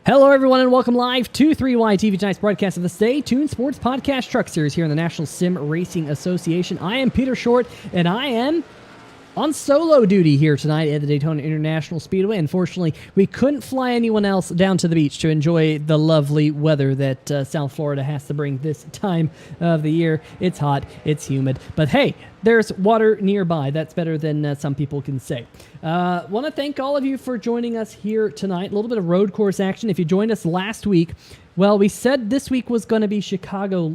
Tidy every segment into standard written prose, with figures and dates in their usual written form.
Hello, everyone, and welcome live to 3Y TV, tonight's broadcast of the Stay Tuned Sports Podcast Truck Series here in the National Sim Racing Association. I am Peter Short, and I am on solo duty here tonight at the Daytona International Speedway. Unfortunately, we couldn't fly anyone else down to the beach to enjoy the lovely weather that South Florida has to bring this time of the year. It's hot, it's humid, but hey, there's water nearby. That's better than some people can say. Want to thank all of you for joining us here tonight. A little bit of road course action. If you joined us last week, well, we said this week was going to be Chicago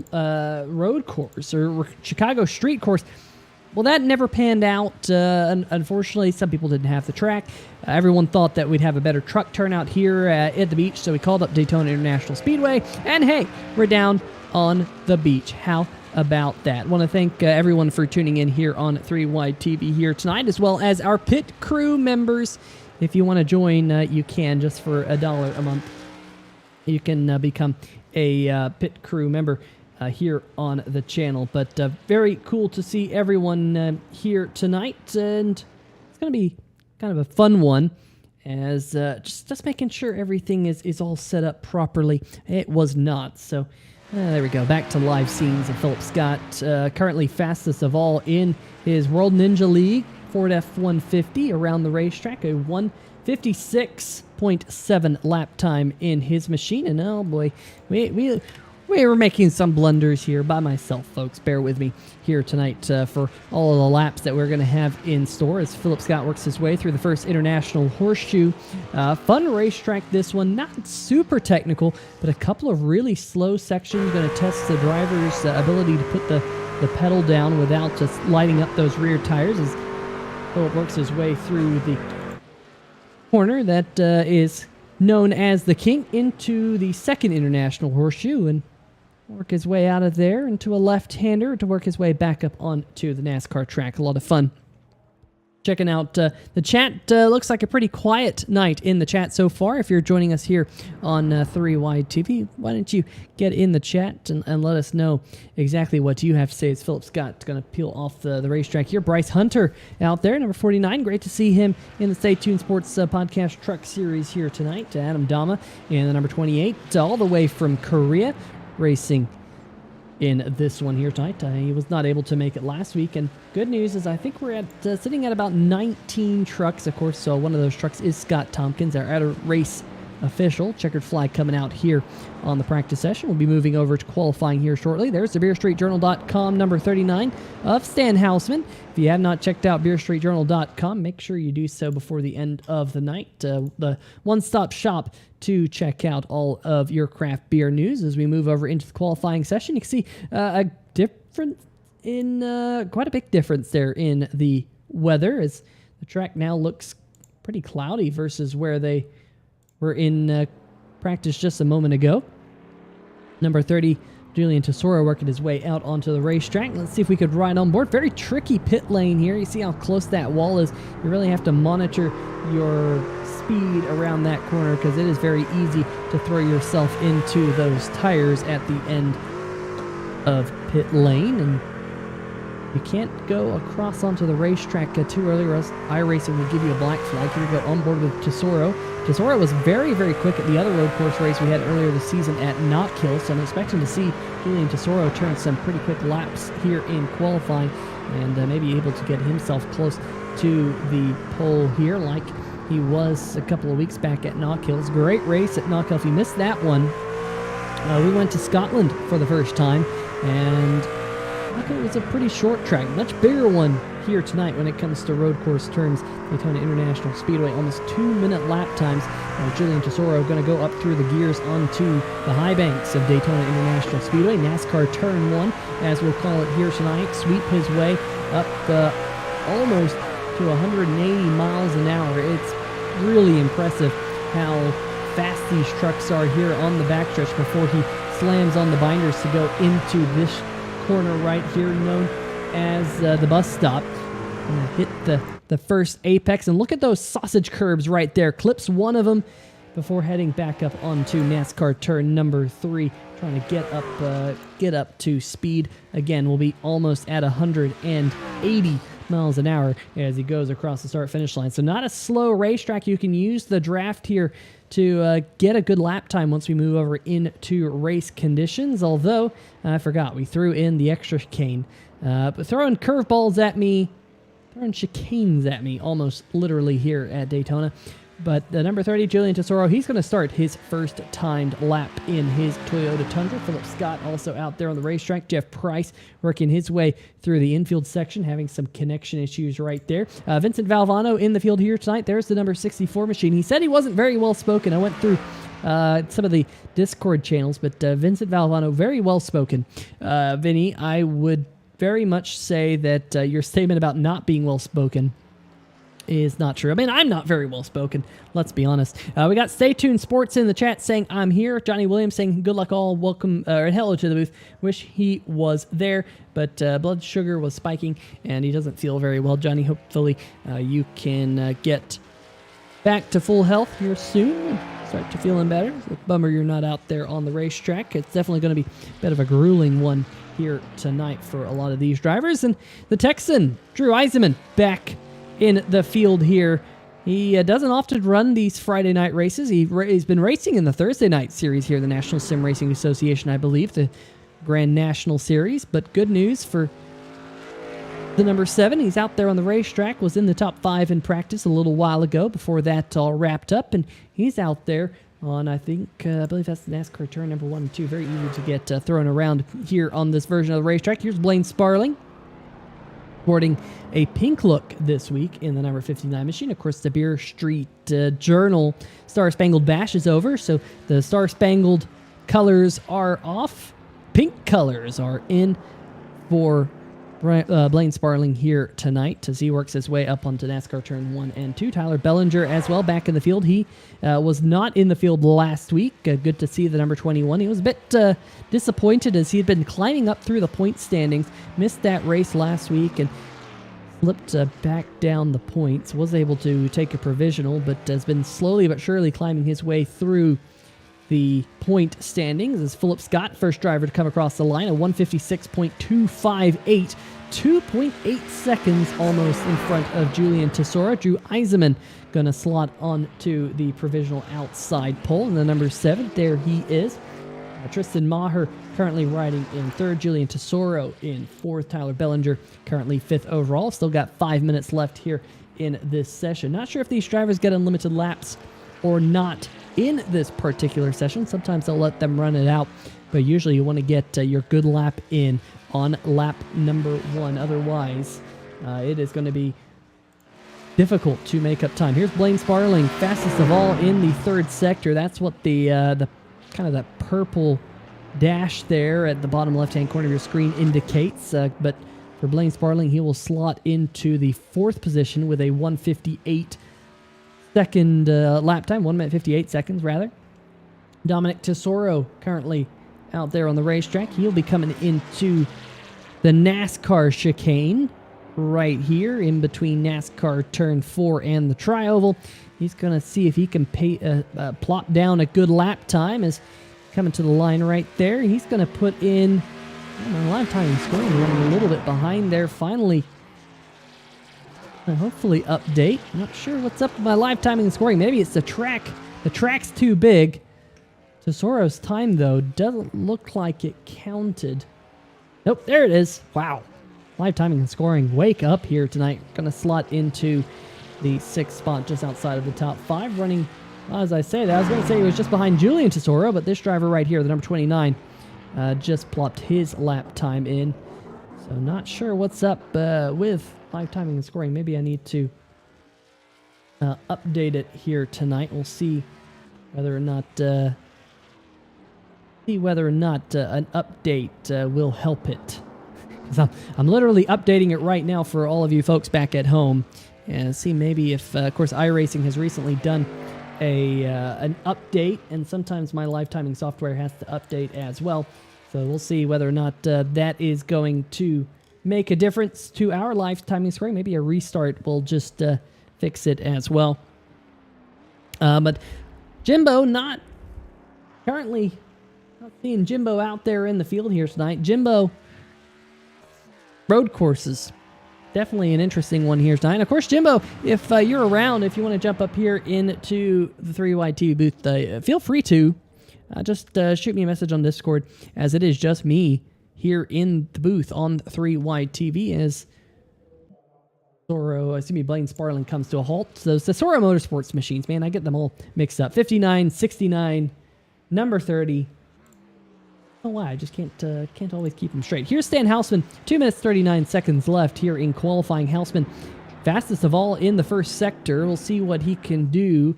road course or Chicago street course. Well, that never panned out. Unfortunately, some people didn't have the track. Everyone thought that we'd have a better truck turnout here at the beach, so we called up Daytona International Speedway, and hey, we're down on the beach. How about that? Want to thank everyone for tuning in here on 3Y TV here tonight, as well as our pit crew members. If you want to join, you can, just for $1 a month. You can become a pit crew member here on the channel. But very cool to see everyone here tonight, and it's going to be kind of a fun one, as just making sure everything is all set up properly. It was not, so there we go. Back to live scenes of Philip Scott, currently fastest of all in his World Ninja League Ford F-150 around the racetrack, a 1:56.7 lap time in his machine, and oh boy, we were making some blunders here by myself, folks. Bear with me here tonight for all of the laps that we're going to have in store as Philip Scott works his way through the first International Horseshoe. Fun racetrack, this one. Not super technical, but a couple of really slow sections. Going to test the driver's ability to put the pedal down without just lighting up those rear tires as Philip works his way through the corner that is known as the Kink into the second International Horseshoe, and work his way out of there into a left-hander to work his way back up onto the NASCAR track. A lot of fun. Checking out the chat. Looks like a pretty quiet night in the chat so far. If you're joining us here on 3Y TV, why don't you get in the chat and let us know exactly what you have to say as Philip Scott's going to peel off the racetrack here. Bryce Hunter out there, number 49. Great to see him in the Stay Tuned Sports Podcast Truck Series here tonight. Adam Dama in the number 28, all the way from Korea, racing in this one here tonight. He was not able to make it last week, and good news is I think we're at sitting at about 19 trucks, of course, so one of those trucks is Scott Tompkins, our out of race official. Checkered flag coming out here on the practice session. We'll be moving over to qualifying here shortly. There's the BeerStreetJournal.com number 39 of Stan Hausman. If you have not checked out BeerStreetJournal.com, make sure you do so before the end of the night. The one-stop shop to check out all of your craft beer news. As we move over into the qualifying session, you can see a difference in quite a big difference there in the weather, as the track now looks pretty cloudy versus where they were in practice just a moment ago. Number 30, Julian Tesoro working his way out onto the racetrack. Let's see if we could ride on board. Very tricky pit lane here. You see how close that wall is. You really have to monitor your speed around that corner because it is very easy to throw yourself into those tires at the end of pit lane, and you can't go across onto the racetrack too early, or else iRacing will give you a black flag. Here we go on board with Tesoro. Tesoro was very, very quick at the other road course race we had earlier this season at Knott Hill, so I'm expecting to see Julian Tesoro turn some pretty quick laps here in qualifying and maybe able to get himself close to the pole here like he was a couple of weeks back at Knott Hill. It was a great race at Knott Hill. If you missed that one, we went to Scotland for the first time, and it was a pretty short track, much bigger one here tonight when it comes to road course terms. Daytona International Speedway, almost 2-minute lap times. Julian Tesoro going to go up through the gears onto the high banks of Daytona International Speedway. NASCAR Turn 1, as we'll call it here tonight. Sweep his way up almost to 180 miles an hour. It's really impressive how fast these trucks are here on the backstretch before he slams on the binders to go into this corner right here known as the bus stop. Gonna hit the first apex, and look at those sausage curbs right there. Clips one of them before heading back up onto NASCAR turn number 3, trying to get up to speed. Again, we'll be almost at 180 miles an hour as he goes across the start-finish line. So not a slow racetrack. You can use the draft here to get a good lap time once we move over into race conditions. Although, I forgot, we threw in the extra chicane. But throwing curveballs at me, throwing chicanes at me, almost literally here at Daytona. But the number 30, Julian Tesoro, he's going to start his first timed lap in his Toyota Tundra. Philip Scott also out there on the racetrack. Jeff Price working his way through the infield section, having some connection issues right there. Vincent Valvano in the field here tonight. There's the number 64 machine. He said he wasn't very well spoken. I went through some of the Discord channels, but Vincent Valvano, very well spoken. Vinny, I would very much say that your statement about not being well spoken is not true. I mean, I'm not very well spoken, let's be honest. We got Stay Tuned Sports in the chat saying I'm here. Johnny Williams saying good luck all, welcome, or hello to the booth. Wish he was there, but blood sugar was spiking and he doesn't feel very well. Johnny, hopefully you can get back to full health here soon. Start to feeling better. It's a bummer you're not out there on the racetrack. It's definitely going to be a bit of a grueling one here tonight for a lot of these drivers. And the Texan, Drew Eisenmann, back in the field here. He doesn't often run these Friday night races. He's been racing in the Thursday night series here, the National Sim Racing Association, I believe, the Grand National Series. But good news for the number 7. He's out there on the racetrack, was in the top 5 in practice a little while ago before that all wrapped up. And he's out there on, I believe that's the NASCAR turn number 1 and 2. Very easy to get thrown around here on this version of the racetrack. Here's Blaine Sparling, sporting a pink look this week in the number 59 machine. Of course, the Beer Street Journal Star Spangled Bash is over, so the Star Spangled colors are off. Pink colors are in for Blaine Sparling here tonight as he works his way up onto NASCAR Turn 1 and 2. Tyler Bellinger as well back in the field. He was not in the field last week. Good to see the number 21. He was a bit disappointed as he had been climbing up through the point standings. Missed that race last week and slipped back down the points. Was able to take a provisional, but has been slowly but surely climbing his way through the point standings as Philip Scott, first driver to come across the line, a 156.258, 2.8 seconds almost in front of Julian Tesoro. Drew Eisenmann going to slot onto the provisional outside pole. And the number 7, there he is. Tristan Maher currently riding in 3rd. Julian Tesoro in 4th. Tyler Bellinger currently 5th overall. Still got 5 minutes left here in this session. Not sure if these drivers get unlimited laps or not in this particular session. Sometimes they'll let them run it out, but usually you want to get your good lap in on lap number 1. Otherwise, it is going to be difficult to make up time. Here's Blaine Sparling, fastest of all in the 3rd sector. That's what the kind of that purple dash there at the bottom left-hand corner of your screen indicates. But for Blaine Sparling, he will slot into the 4th position with a 1:58 second lap time, 1 minute 58 seconds rather. Dominic Tesoro currently out there on the racetrack. He'll be coming into the NASCAR chicane right here in between NASCAR Turn 4 and the Tri-Oval. He's going to see if he can plop down a good lap time as coming to the line right there. He's going to put in lap time scoring, running a little bit behind there. Finally, hopefully update. Not sure what's up with my live timing and scoring. Maybe it's the track. The track's too big. Tesoro's time, though, doesn't look like it counted. Nope, there it is. Wow. Live timing and scoring. Wake up here tonight. Going to slot into the 6th spot just outside of the top 5. Running, as I say that, I was going to say he was just behind Julian Tesoro, but this driver right here, the number 29, just plopped his lap time in. So not sure what's up with live timing and scoring. Maybe I need to update it here tonight. We'll see whether or not an update will help it. I'm literally updating it right now for all of you folks back at home, and see maybe if, of course, iRacing has recently done an update, and sometimes my live timing software has to update as well. So we'll see whether or not that is going to make a difference to our live timing scoring. Maybe a restart will just fix it as well. But Jimbo, not seeing Jimbo out there in the field here tonight. Jimbo, road courses. definitely an interesting one here tonight. And of course, Jimbo, if you're around, if you want to jump up here into the 3Y TV booth, feel free to. Just shoot me a message on Discord, as it is just me here in the booth on 3Y TV as Blaine Sparling comes to a halt. So those Tesoro Motorsports machines, man, I get them all mixed up. 59, 69, number 30. Oh, why? I just can't always keep them straight. Here's Stan Houseman. 2 minutes, 39 seconds left here in qualifying. Houseman, fastest of all in the first sector. We'll see what he can do.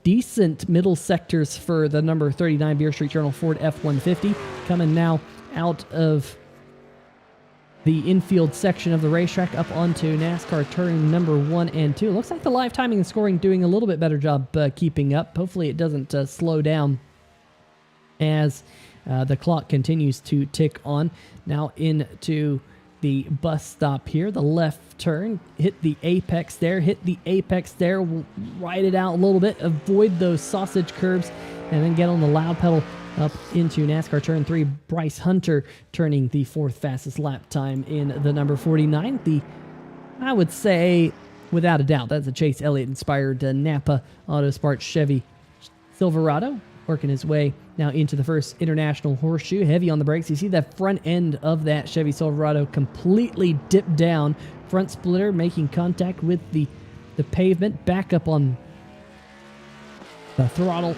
Decent middle sectors for the number 39 Beer Street Journal Ford F-150. Coming now out of the infield section of the racetrack up onto NASCAR turn number 1 and 2. Looks like the live timing and scoring doing a little bit better job keeping up. Hopefully it doesn't slow down as the clock continues to tick on. Now into the bus stop here. The left turn. Hit the apex there. We'll ride it out a little bit. Avoid those sausage curbs. And then get on the loud pedal up into NASCAR turn 3. Bryce Hunter turning the 4th fastest lap time in the number 49. I would say, without a doubt, that's a Chase Elliott-inspired Napa Autosport Chevy Silverado. Working his way now into the first International Horseshoe. Heavy on the brakes. You see that front end of that Chevy Silverado completely dipped down. Front splitter making contact with the pavement. Back up on the throttle.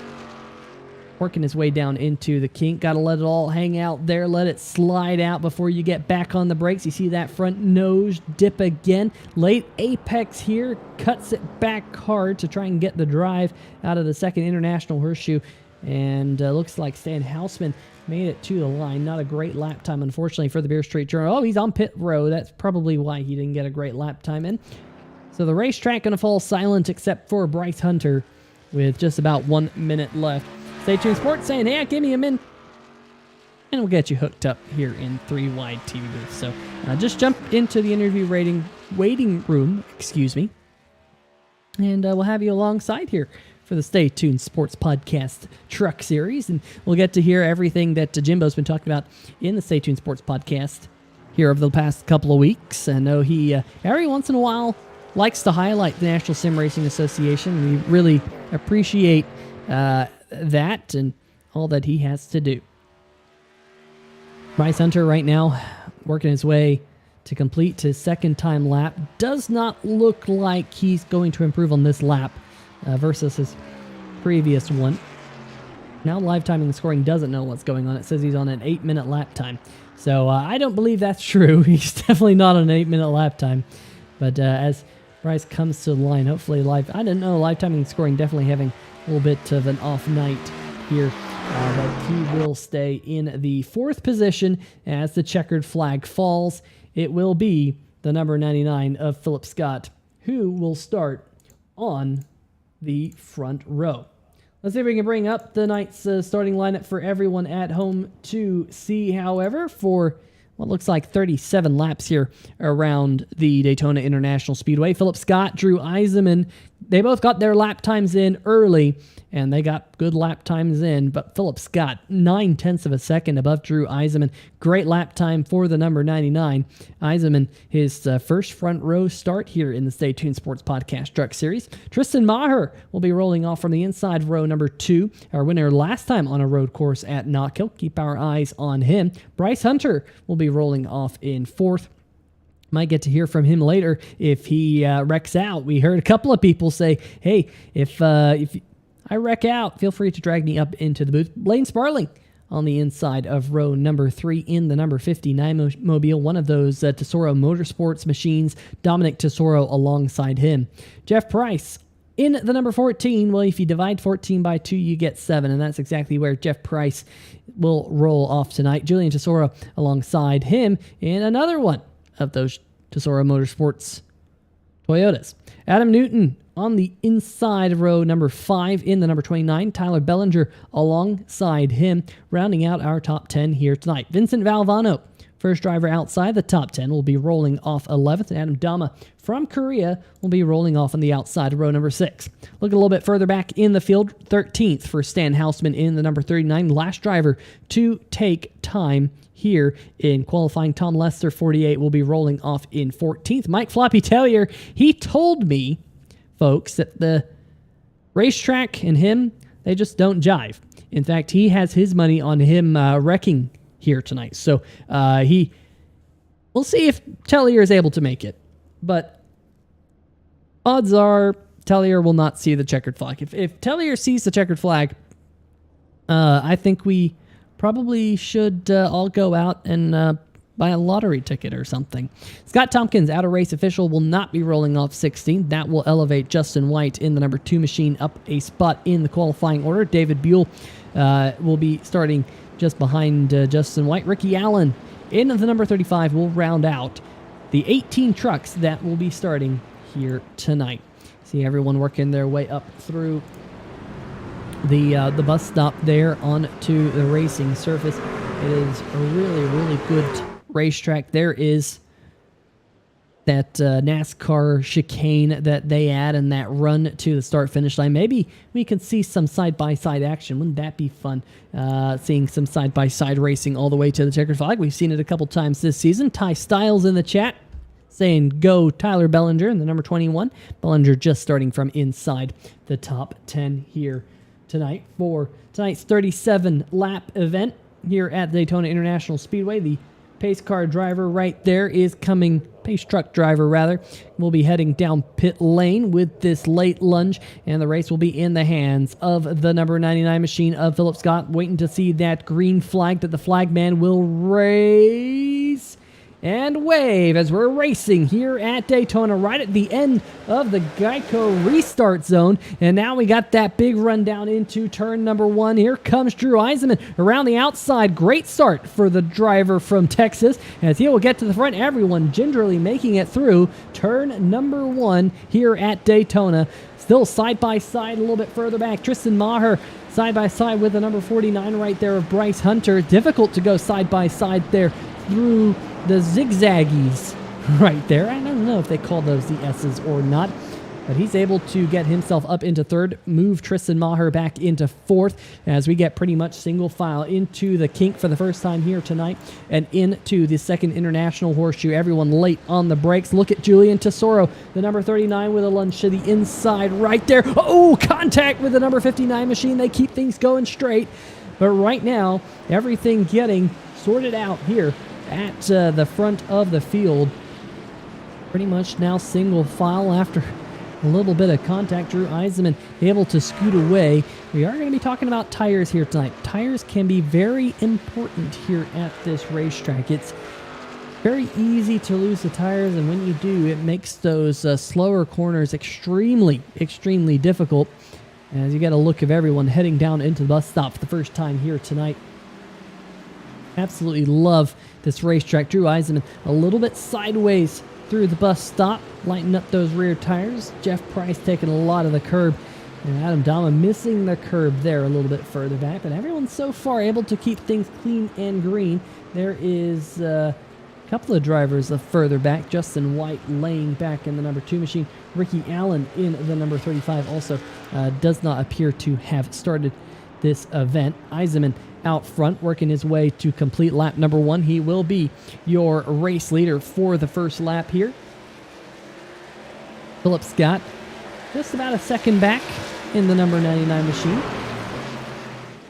Working his way down into the kink. Got to let it all hang out there. Let it slide out before you get back on the brakes. You see that front nose dip again. Late apex here. Cuts it back hard to try and get the drive out of the second International Horseshoe. And looks like Stan Houseman made it to the line. Not a great lap time, unfortunately, for the Beer Street Journal. Oh, he's on pit row. That's probably why he didn't get a great lap time in. So the racetrack going to fall silent except for Bryce Hunter with just about 1 minute left. Stay tuned Sports saying, hey, give me a minute. And we'll get you hooked up here in 3Y TV booth. So just jump into the interview waiting room, and we'll have you alongside here for the Stay Tuned Sports Podcast Truck Series. And we'll get to hear everything that Jimbo's been talking about in the Stay Tuned Sports Podcast here over the past couple of weeks. I know he, every once in a while, likes to highlight the National Sim Racing Association. We really appreciate that and all that he has to do. Bryce Hunter right now working his way to complete his second time lap. Does not look like he's going to improve on this lap versus his previous one. Now live timing and scoring doesn't know what's going on. It says he's on an 8-minute lap time. So I don't believe that's true. He's definitely not on an 8-minute lap time. But as Bryce comes to the line, hopefully live timing and scoring definitely having a little bit of an off night here. But he will stay in the 4th position as the checkered flag falls. It will be the number 99 of Philip Scott, who will start on the front row. Let's see if we can bring up the night's starting lineup for everyone at home to see. However, for what looks like 37 laps here around the Daytona International Speedway, Philip Scott, Drew Eisenmann, they both got their lap times in early, and they got good lap times in, but Philip Scott, 0.9 of a second above Drew Eisenmann. Great lap time for the number 99. Eisenmann, his first front row start here in the Stay Tuned Sports Podcast Truck Series. Tristan Maher will be rolling off from the inside row number 2. Our winner last time on a road course at Knock Hill. Keep our eyes on him. Bryce Hunter will be rolling off in 4th. Might get to hear from him later if he wrecks out. We heard a couple of people say, hey, if I wreck out, feel free to drag me up into the booth. Blaine Sparling on the inside of row number 3 in the number 59 mobile, one of those Tesoro Motorsports machines. Dominic Tesoro alongside him. Jeff Price in the number 14. Well, if you divide 14 by 2, you get 7, and that's exactly where Jeff Price will roll off tonight. Julian Tesoro alongside him in another one of those Tesoro Motorsports Toyotas. Adam Newton on the inside of row number 5 in the number 29. Tyler Bellinger alongside him, rounding out our top 10 here tonight. Vincent Valvano First driver outside the top 10 will be rolling off 11th, and Adam Dama from Korea will be rolling off on the outside of row number 6. Look a little bit further back in the field, 13th for Stan Hausman in the number 39. Last driver to take time here in qualifying. Tom Lester, 48, will be rolling off in 14th. Mike Floppy Tellier, he told me, folks, that the racetrack and him, they just don't jive. In fact, he has his money on him wrecking here tonight. So we'll see if Tellier is able to make it. But odds are Tellier will not see the checkered flag. If Tellier sees the checkered flag, I think we probably should all go out and buy a lottery ticket or something. Scott Tompkins, out of race official, will not be rolling off 16th. That will elevate Justin White in the number 2 machine up a spot in the qualifying order. David Buell will be starting just behind Justin White. Ricky Allen in the number 35 will round out the 18 trucks that will be starting here tonight. See everyone working their way up through the bus stop there onto the racing surface. It is a really, really good racetrack. There is that NASCAR chicane that they add and that run to the start-finish line. Maybe we could see some side-by-side action. Wouldn't that be fun, seeing some side-by-side racing all the way to the checkered flag? We've seen it a couple times this season. Ty Styles in the chat saying go Tyler Bellinger in the number 21. Bellinger just starting from inside the top 10 here tonight for tonight's 37-lap event here at Daytona International Speedway. The pace car driver right there is coming, pace truck driver rather, will be heading down pit lane with this late lunge, and the race will be in the hands of the number 99 machine of Philip Scott, waiting to see that green flag that the flagman will raise and wave as we're racing here at Daytona right at the end of the Geico restart zone. And now we got that big run down into turn number 1. Here comes Drew Eisenmann around the outside. Great start for the driver from Texas as he will get to the front. Everyone gingerly making it through turn number 1 here at Daytona. Still side by side a little bit further back. Tristan Maher side by side with the number 49 right there of Bryce Hunter. Difficult to go side by side there through the zigzaggies right there. I don't know if they call those the S's or not, but he's able to get himself up into third, move Tristan Maher back into fourth as we get pretty much single file into the kink for the first time here tonight and into the second international horseshoe. Everyone late on the brakes. Look at Julian Tesoro, the number 39 with a lunge to the inside right there. Oh, contact with the number 59 machine. They keep things going straight, but right now everything getting sorted out here at the front of the field. Pretty much now single file after a little bit of contact. Drew Eisenmann able to scoot away. We are going to be talking about tires here tonight. Tires can be very important here at this racetrack. It's very easy to lose the tires, and when you do, it makes those slower corners extremely, extremely difficult. As you get a look of everyone heading down into the bus stop for the first time here tonight. Absolutely love this racetrack. Drew Eisenmann a little bit sideways through the bus stop, lighten up those rear tires. Jeff Price taking a lot of the curb, and Adam Dama missing the curb there a little bit further back. But everyone's so far able to keep things clean and green. There is a couple of drivers further back. Justin White laying back in the number 2 machine. Ricky Allen in the number 35 also does not appear to have started this event. Eisenmann out front, working his way to complete lap number 1. He will be your race leader for the first lap here. Philip Scott just about a second back in the number 99 machine.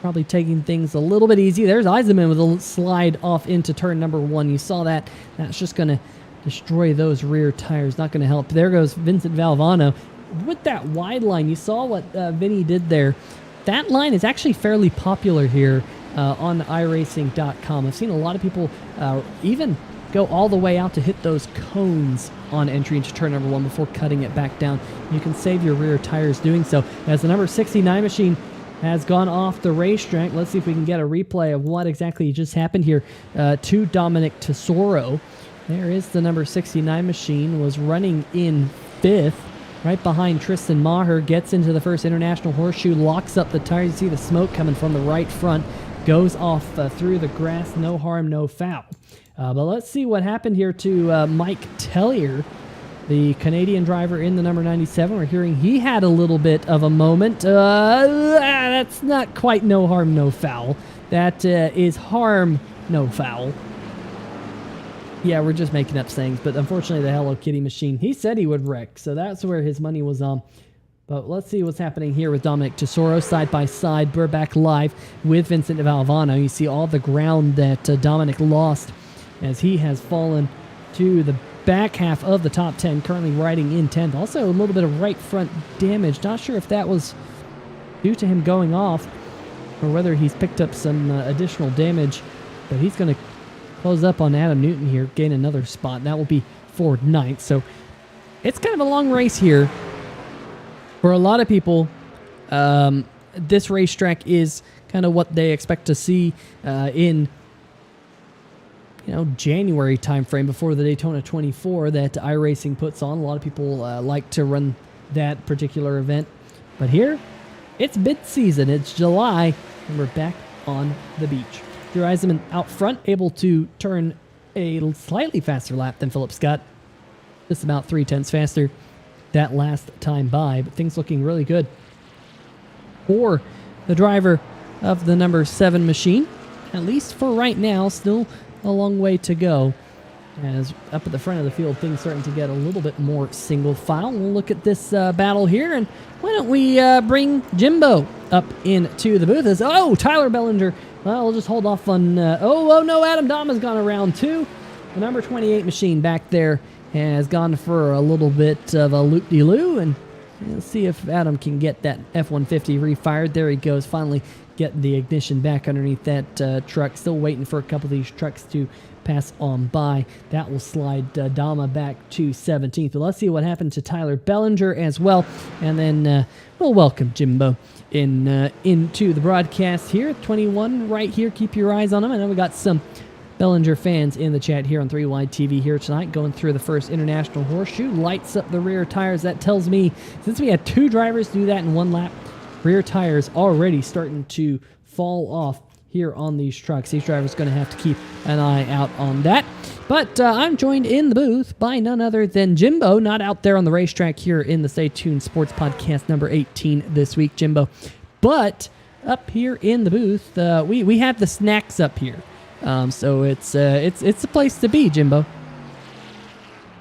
Probably taking things a little bit easy. There's Eisenmann with a slide off into turn number 1. You saw that. That's just going to destroy those rear tires. Not going to help. There goes Vincent Valvano with that wide line. You saw what Vinny did there. That line is actually fairly popular here on iRacing.com. I've seen a lot of people even go all the way out to hit those cones on entry into turn number 1 before cutting it back down. You can save your rear tires doing so. As the number 69 machine has gone off the racetrack, let's see if we can get a replay of what exactly just happened here to Dominic Tesoro. There is the number 69 machine, was running in 5th. Right behind Tristan Maher, gets into the first international horseshoe, locks up the tires. You see the smoke coming from the right front. goes off through the grass, no harm, no foul. But let's see what happened here to Mike Tellier, the Canadian driver in the number 97. We're hearing he had a little bit of a moment. That's not quite no harm, no foul. That is harm, no foul. Yeah, we're just making up sayings, but unfortunately the Hello Kitty machine, he said he would wreck, so that's where his money was on. But let's see what's happening here with Dominic Tesoro side by side. We're back live with Vincent Valvano. You see all the ground that Dominic lost as he has fallen to the back half of the top 10, currently riding in 10th. Also a little bit of right front damage. Not sure if that was due to him going off or whether he's picked up some additional damage, but he's going to close up on Adam Newton here, gain another spot. That will be for 9th. So it's kind of a long race here. For a lot of people, this racetrack is kind of what they expect to see in January timeframe before the Daytona 24 that iRacing puts on. A lot of people like to run that particular event. But here, it's mid-season. It's July, and we're back on the beach. Drew Eisenmann out front, able to turn a slightly faster lap than Philip Scott. Just about 0.3 faster that last time by, but things looking really good for the driver of the number 7 machine, at least for right now. Still a long way to go, as up at the front of the field things starting to get a little bit more single file. We'll look at this battle here, and why don't we bring Jimbo up into the booth. Tyler Bellinger. Well, we'll just hold off on oh no, Adam Dama's gone around too. The number 28 machine back there has gone for a little bit of a loop-de-loo, and let's see if Adam can get that F-150 refired. There he goes, finally getting the ignition back underneath that truck. Still waiting for a couple of these trucks to pass on by. That will slide Dama back to 17th. But let's see what happened to Tyler Bellinger as well, and then we'll welcome Jimbo into the broadcast here. 21 right here. Keep your eyes on him. I know we got some Bellinger fans in the chat here on 3 Wide TV here tonight, going through the first International Horseshoe. Lights up the rear tires. That tells me, since we had 2 drivers do that in 1 lap, rear tires already starting to fall off here on these trucks. These drivers going to have to keep an eye out on that. But I'm joined in the booth by none other than Jimbo, not out there on the racetrack here in the Stay Tuned Sports Podcast number 18 this week, Jimbo. But up here in the booth, we have the snacks up here. So it's a place to be, Jimbo.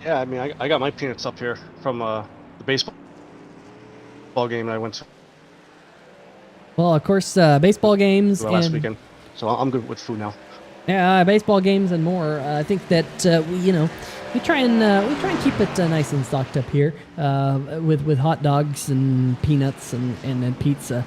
Yeah, I mean, I got my peanuts up here from the baseball game that I went to. Well, of course, baseball games last weekend, so I'm good with food now. Yeah, baseball games and more. I think that we try and keep it nice and stocked up here with hot dogs and peanuts and pizza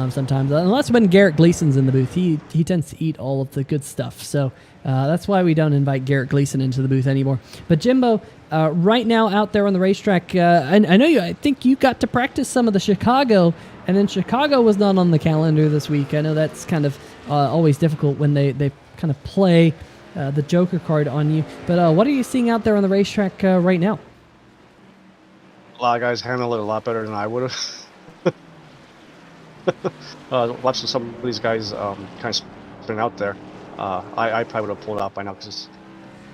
sometimes. Unless when Garrett Gleason's in the booth, he tends to eat all of the good stuff. So that's why we don't invite Garrett Gleason into the booth anymore. But Jimbo, right now out there on the racetrack, I know I think you got to practice some of the Chicago, and then Chicago was not on the calendar this week. I know that's kind of always difficult when they kind of play the Joker card on you. But what are you seeing out there on the racetrack right now? A lot of guys handle it a lot better than I would have. Watching some of these guys kind of spin out there, I probably would have pulled out by now, because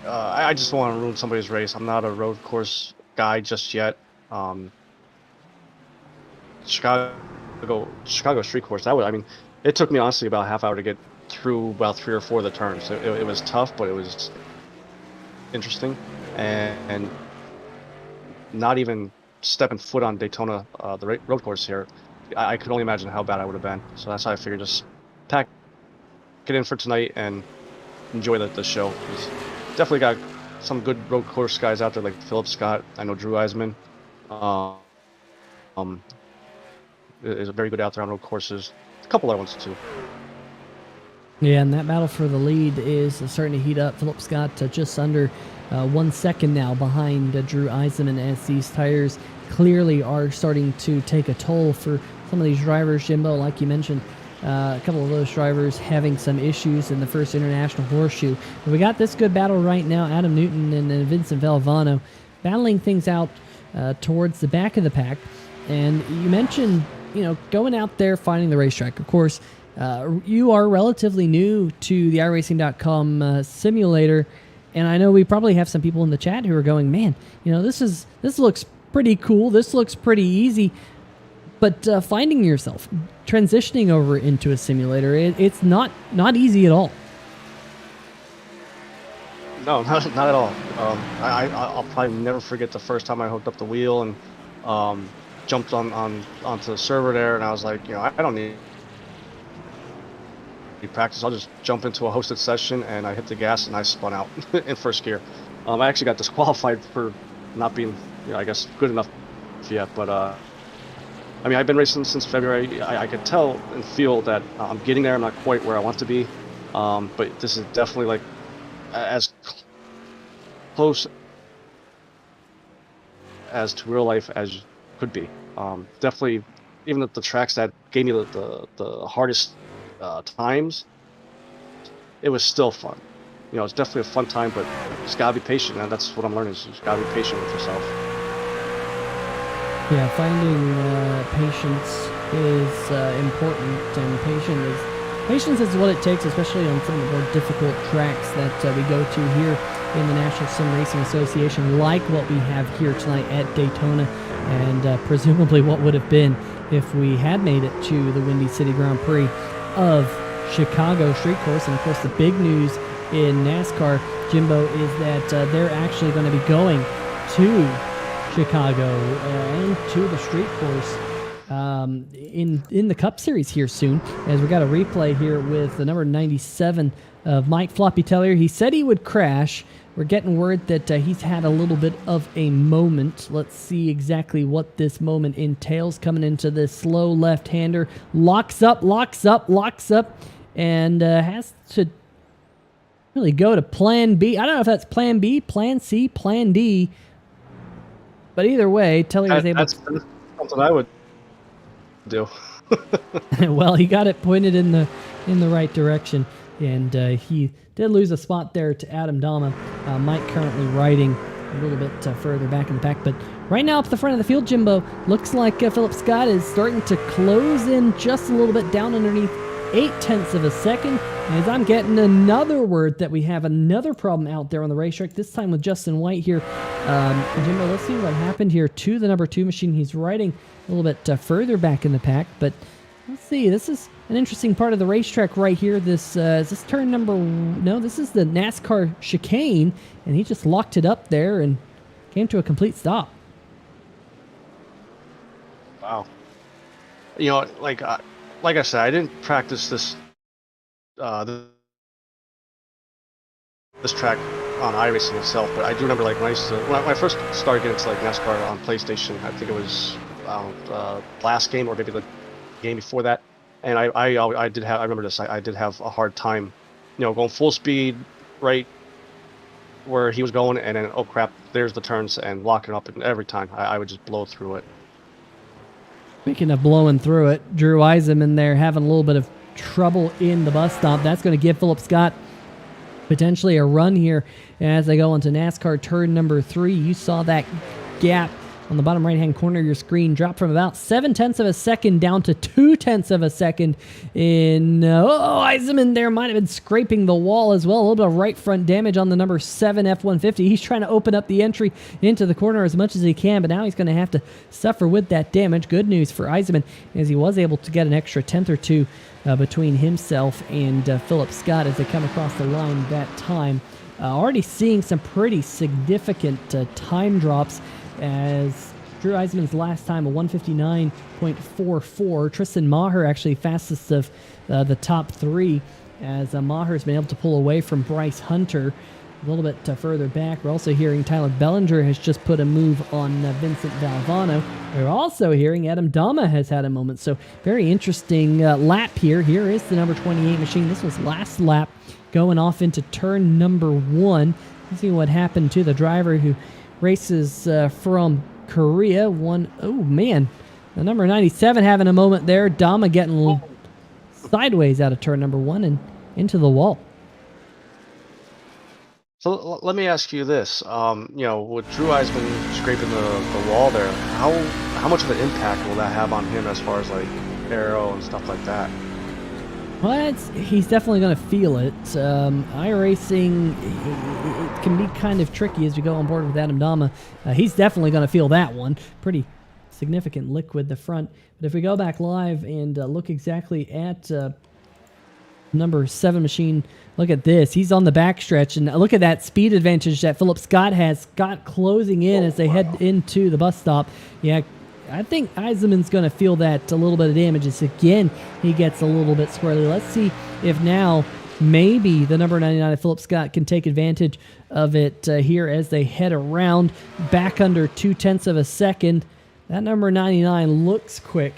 I just don't want to ruin somebody's race. I'm not a road course guy just yet. Chicago street course, it took me honestly about a half hour to get through about 3 or 4 of the turns. It was tough, but it was interesting, and not even stepping foot on Daytona, the road course here, I could only imagine how bad I would have been. So that's how I figured, just pack it in for tonight and enjoy the show. Definitely got some good road course guys out there like Philip Scott. I know Drew Eisenmann is very good out there on road courses. A couple other ones too. Yeah, and that battle for the lead is starting to heat up. Philip Scott just under 1 second now behind Drew Eisenmann, as these tires clearly are starting to take a toll for some of these drivers. Jimbo, like you mentioned, a couple of those drivers having some issues in the first International Horseshoe. But we got this good battle right now. Adam Newton and Vincent Valvano battling things out towards the back of the pack. And you mentioned, going out there finding the racetrack. Of course, You are relatively new to the iRacing.com simulator, and I know we probably have some people in the chat who are going, man, this looks pretty cool. This looks pretty easy. But finding yourself, transitioning over into a simulator, it's not easy at all. No, not at all. I'll probably never forget the first time I hooked up the wheel and jumped onto the server there, and I was like, I don't need practice. I'll just jump into a hosted session, and I hit the gas and I spun out in first gear. I actually got disqualified for not being, I guess, good enough yet. But I mean, I've been racing since February. I could tell and feel that I'm getting there. I'm not quite where I want to be, but this is definitely like as close as to real life as could be. Definitely, even the tracks that gave me the hardest times, it was still fun. It's definitely a fun time, but you just gotta be patient, and that's what I'm learning. Is you just gotta be patient with yourself. Yeah, finding patience is important, and patience is what it takes, especially on some of the more difficult tracks that we go to here in the National Sim Racing Association, like what we have here tonight at Daytona, and presumably what would have been if we had made it to the Windy City Grand Prix of Chicago Street Course. And of course, the big news in NASCAR, Jimbo, is that they're actually going to be going to Chicago and to the street course in the Cup Series here soon, as we got a replay here with the number 97 of Mike Floppy Tellier. He said he would crash. We're getting word that he's had a little bit of a moment. Let's see exactly what this moment entails. Coming into this slow left-hander, locks up, and has to really go to plan B. I don't know if that's plan B, plan C, plan D, but either way, Tellier was able to... That's something I would do. Well, he got it pointed in the right direction, and he did lose a spot there to Adam Dama. Mike currently riding a little bit further back in the pack, but right now up the front of the field, Jimbo, looks like Philip Scott is starting to close in just a little bit down underneath 0.8 of a second. As I'm getting another word that we have another problem out there on the racetrack, this time with Justin White here. Jimbo, let's see what happened here to the number 2 machine. He's riding a little bit further back in the pack, but let's see. This is an interesting part of the racetrack right here. This is this turn number... No, this is the NASCAR Chicane, and he just locked it up there and came to a complete stop. Wow. Like I said, I didn't practice this this track on iRacing itself, but I do remember like when I first started getting into like NASCAR on PlayStation. I think it was last game or maybe the game before that, and I remember this. I did have a hard time, going full speed right where he was going, and then oh crap, there's the turns, and locking up, and every time I would just blow through it. Speaking of blowing through it, Drew Eisenmann there having a little bit of trouble in the bus stop. That's going to give Philip Scott potentially a run here as they go into NASCAR turn number 3. You saw that gap on the bottom right-hand corner of your screen drop from about 0.7 of a second down to 0.2 of a second in... Eisenmann there might have been scraping the wall as well. A little bit of right front damage on the number 7 F-150. He's trying to open up the entry into the corner as much as he can, but now he's going to have to suffer with that damage. Good news for Eisenmann, as he was able to get an extra 10th or 2 between himself and Philip Scott as they come across the line that time. Already seeing some pretty significant time drops, as Drew Eisenmann's last time, a 159.44. Tristan Maher actually fastest of the top 3, as Maher's been able to pull away from Bryce Hunter a little bit further back. We're also hearing Tyler Bellinger has just put a move on Vincent Valvano. We're also hearing Adam Dama has had a moment. So very interesting lap here. Here is the number 28 machine. This was last lap going off into turn number 1. Let's see what happened to the driver who races from Korea. Oh man, the number 97 having a moment there. Dama getting sideways out of turn number 1 and into the wall. So let me ask you this: with Drew Eisenmann scraping the wall there, how much of an impact will that have on him as far as like aero and stuff like that? Well, he's definitely going to feel it. iRacing, it can be kind of tricky as we go on board with Adam Dama. He's definitely going to feel that one. Pretty significant liquid the front. But if we go back live and look exactly at number 7 machine, look at this. He's on the backstretch, and look at that speed advantage that Philip Scott has got closing in as they head into the bus stop. Yeah, I think Eisenmann's going to feel that a little bit of damage as again he gets a little bit squirrely. Let's see if now maybe the number 99 of Philip Scott can take advantage of it here as they head around back under 0.2 of a second. That number 99 looks quick.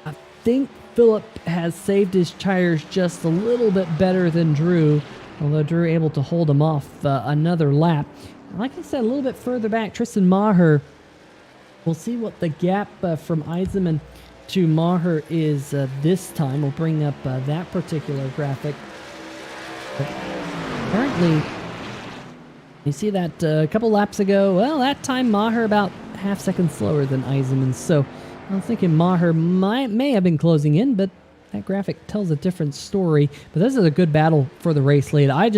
I think Philip has saved his tires just a little bit better than Drew, although Drew able to hold him off another lap. Like I said, a little bit further back, Tristan Maher. We'll see what the gap from Eisenmann to Maher is this time. We'll bring up that particular graphic. But currently, you see that a couple laps ago, well, that time Maher about half second slower than Eisenmann. So I'm thinking Maher may have been closing in, but that graphic tells a different story. But this is a good battle for the race lead. I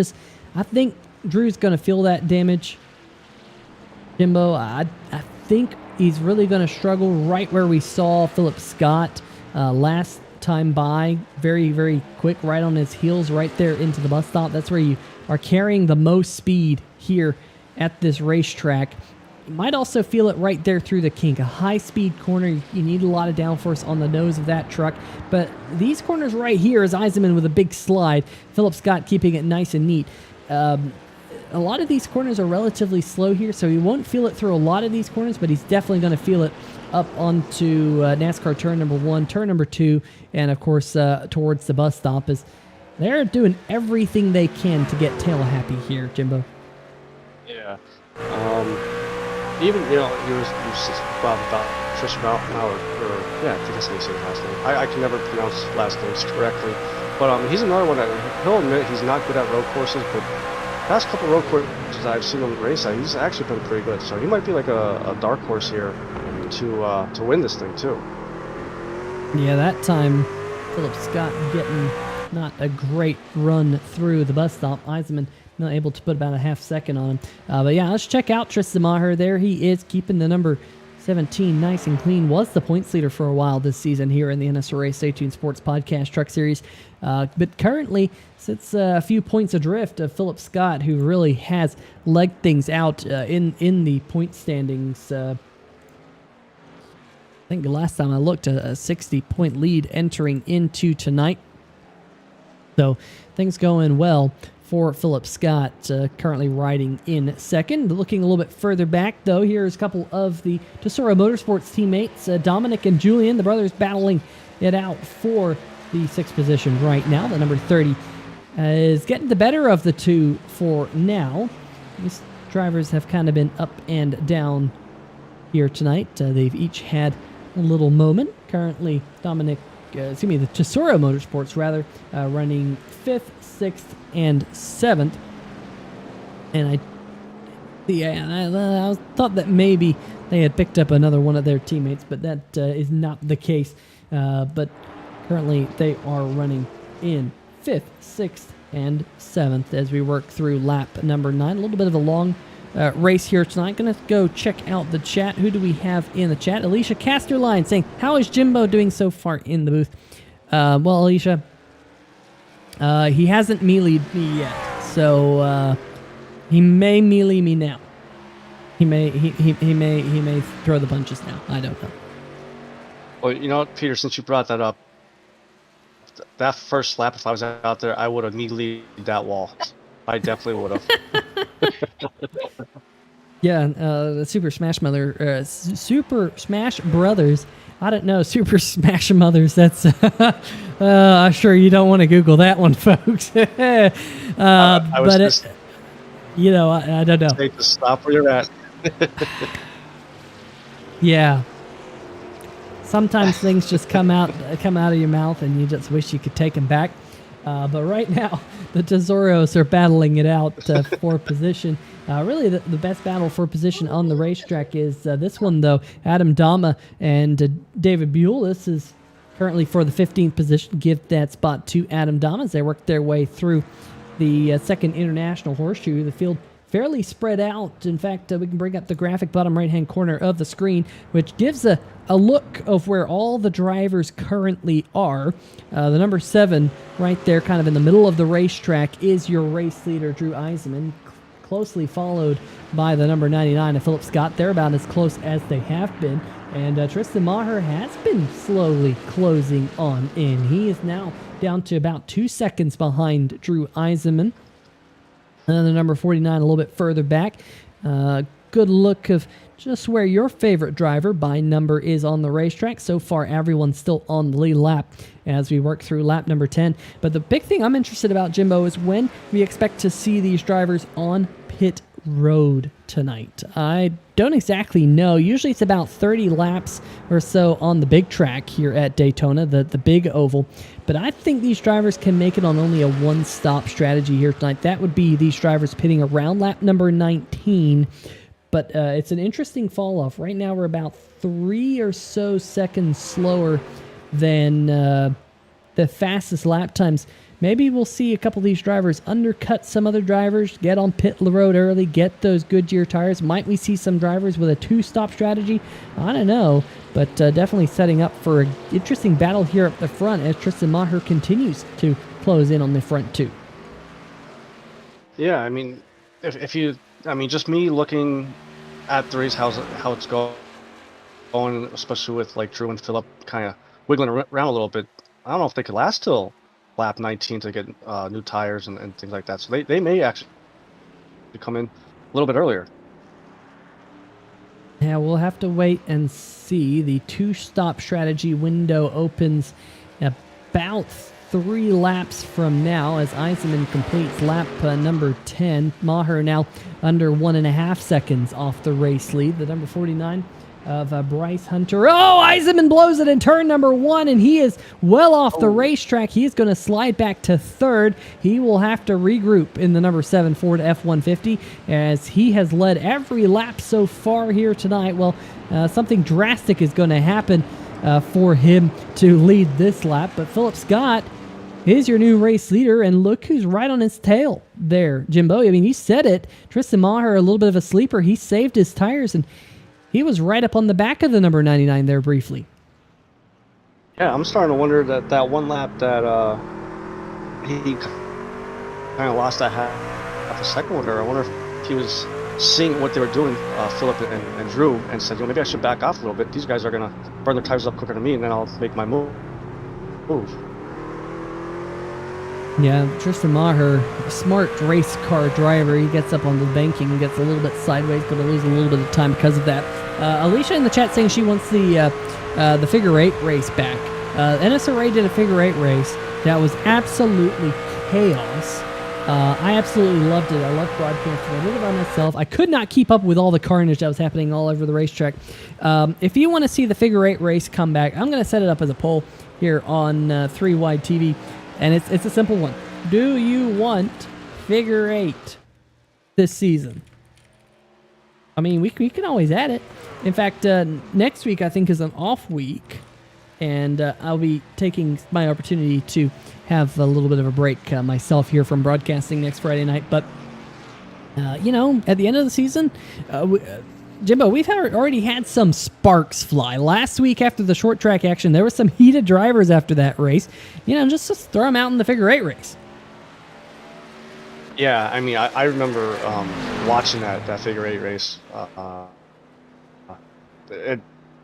think Drew's going to feel that damage. Jimbo, I think he's really going to struggle right where we saw Philip Scott last time by. Very, very quick, right on his heels, right there into the bus stop. That's where you are carrying the most speed here at this racetrack. You might also feel it right there through the kink. A high-speed corner, you need a lot of downforce on the nose of that truck. But these corners right here is Eisenmann with a big slide. Philip Scott keeping it nice and neat. A lot of these corners are relatively slow here, so he won't feel it through a lot of these corners, but he's definitely going to feel it up onto NASCAR turn number 1, turn number 2, and of course towards the bus stop. As they're doing everything they can to get tail happy here, Jimbo. Yeah. Even, you was about Tristan Mauer, or yeah, I think that's how you say his last name. I can never pronounce last names correctly, but he's another one that he'll admit he's not good at road courses, but past couple road courses I've seen him race at, he's actually been pretty good. So he might be like a dark horse here to win this thing too. Yeah, that time Philip Scott getting not a great run through the bus stop. Eisenmann not able to put about a half second on him. But yeah, let's check out Tristan Maher. There he is, keeping the number 17 nice and clean. Was the points leader for a while this season here in the NSRA Stay Tuned Sports Podcast Truck Series. But currently sits a few points adrift of Philip Scott, who really has legged things out in the point standings. I think the last time I looked, a 60-point lead entering into tonight. So things going well for Philip Scott, currently riding in second. Looking a little bit further back, though, here's a couple of the Tesoro Motorsports teammates, Dominic and Julian, the brothers battling it out for the 6th position right now. The number 30 is getting the better of the two for now. These drivers have kind of been up and down here tonight. They've each had a little moment. Currently, the Tesoro Motorsports, running 5th, 6th, and 7th. And I thought that maybe they had picked up another one of their teammates, but that is not the case. But currently, they are running in 5th, 6th, and 7th as we work through lap number 9. A little bit of a long race here tonight. Going to go check out the chat. Who do we have in the chat? Alicia Casterline saying, how is Jimbo doing so far in the booth? Well, Alicia, he hasn't melee'd me yet, so he may melee me now. He may throw the punches now. I don't know. Well, you know what, Peter, since you brought that up, that first lap, if I was out there, I would have melee'd that wall. I definitely would have. Yeah, the Super Smash Brothers. I don't know, Super Smash Mothers. That's I'm sure you don't want to Google that one, folks. I don't know. Take to stop where you're at. Yeah. Sometimes things just come out of your mouth, and you just wish you could take them back. But right now, the Tesoros are battling it out for position. Really, the best battle for position on the racetrack is this one, though. Adam Dama and David Buell. This is currently for the 15th position. Give that spot to Adam Dom as they work their way through the second international horseshoe. The field fairly spread out. In fact, we can bring up the graphic bottom right-hand corner of the screen, which gives a look of where all the drivers currently are. The number 7 right there, kind of in the middle of the racetrack, is your race leader, Drew Eisenmann, closely followed by the number 99 of Philip Scott. They're about as close as they have been. And Tristan Maher has been slowly closing on in. He is now down to about 2 seconds behind Drew Eisenmann. And the number 49 a little bit further back. Good look of just where your favorite driver by number is on the racetrack. So far, everyone's still on the lead lap as we work through lap number 10. But the big thing I'm interested about, Jimbo, is when we expect to see these drivers on pit road tonight. I don't exactly know. Usually it's about 30 laps or so on the big track here at Daytona, the big oval. But I think these drivers can make it on only a one-stop strategy here tonight. That would be these drivers pitting around lap number 19. But it's an interesting fall off. Right now we're about 3 or so seconds slower than the fastest lap times. Maybe we'll see a couple of these drivers undercut some other drivers, get on pit road early, get those Goodyear tires. Might we see some drivers with a two-stop strategy? I don't know, but definitely setting up for an interesting battle here up the front as Tristan Maher continues to close in on the front two. Yeah, I mean, if you, I mean, just me looking at the race, how it's going, especially with like Drew and Philip kind of wiggling around a little bit. I don't know if they could last till lap 19 to get new tires and things like that. So they may actually come in a little bit earlier. Yeah, we'll have to wait and see. The two-stop strategy window opens about 3 laps from now as Eisenmann completes lap number 10. Maher now under 1.5 seconds off the race lead. The number 49 of Bryce Hunter. Oh, Eisenmann blows it in turn number 1, and he is well off the racetrack. He is going to slide back to 3rd. He will have to regroup in the number 7 Ford F-150 as he has led every lap so far here tonight. Well, something drastic is going to happen for him to lead this lap, but Philip Scott is your new race leader, and look who's right on his tail there, Jimbo. I mean, you said it. Tristan Maher, a little bit of a sleeper. He saved his tires, and he was right up on the back of the number 99 there briefly. Yeah, I'm starting to wonder that one lap that he kind of lost that half a second with her. I wonder if he was seeing what they were doing, Philip and Drew, and said, maybe I should back off a little bit. These guys are going to burn their tires up quicker than me, and then I'll make my move. Yeah, Tristan Maher, smart race car driver. He gets up on the banking and gets a little bit sideways, going to lose a little bit of time because of that. Alicia in the chat saying she wants the figure 8 race back. NSRA did a figure 8 race that was absolutely chaos. I absolutely loved it. I loved broadcasting. I did it by myself. I could not keep up with all the carnage that was happening all over the racetrack. If you want to see the figure 8 race come back, I'm going to set it up as a poll here on 3 Wide TV. And it's a simple one. Do you want figure 8 this season? I mean, we can always add it. In fact, next week I think is an off week, and I'll be taking my opportunity to have a little bit of a break myself here from broadcasting next Friday night. But, at the end of the season, Jimbo, we've already had some sparks fly. Last week after the short track action, there were some heated drivers after that race. Just throw them out in the figure 8 race. Yeah, I mean, I remember watching that figure 8 race.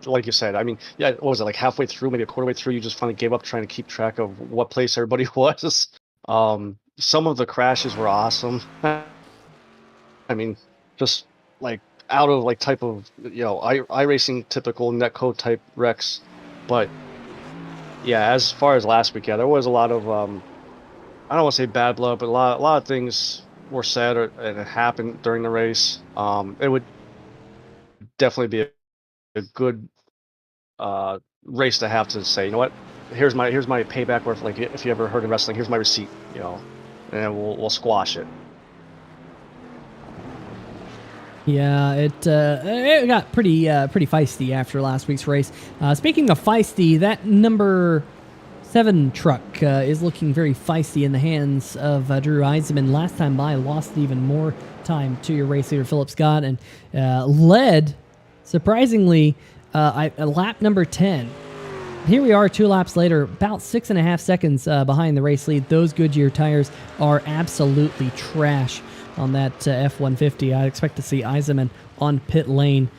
Like you said, I mean, yeah, what was it, like halfway through, maybe a quarter way through, you just finally gave up trying to keep track of what place everybody was. Some of the crashes were awesome. I mean, just like out of like type of iRacing typical netcode type wrecks. But yeah, as far as last week, yeah, there was a lot of I don't want to say bad blood, but a lot of things were said and it happened during the race. It would definitely be a good race to have to say, you know what, here's my payback, where if you ever heard of wrestling, here's my receipt, and we'll squash it. Yeah, it got pretty feisty after last week's race. Speaking of feisty, that number 7 truck is looking very feisty in the hands of Drew Eisenmann. Last time by, lost even more time to your race leader Philip Scott and led, surprisingly, lap number 10. Here we are 2 laps later, about 6.5 seconds behind the race lead. Those Goodyear tires are absolutely trash on that F-150. I expect to see Eisenmann on pit lane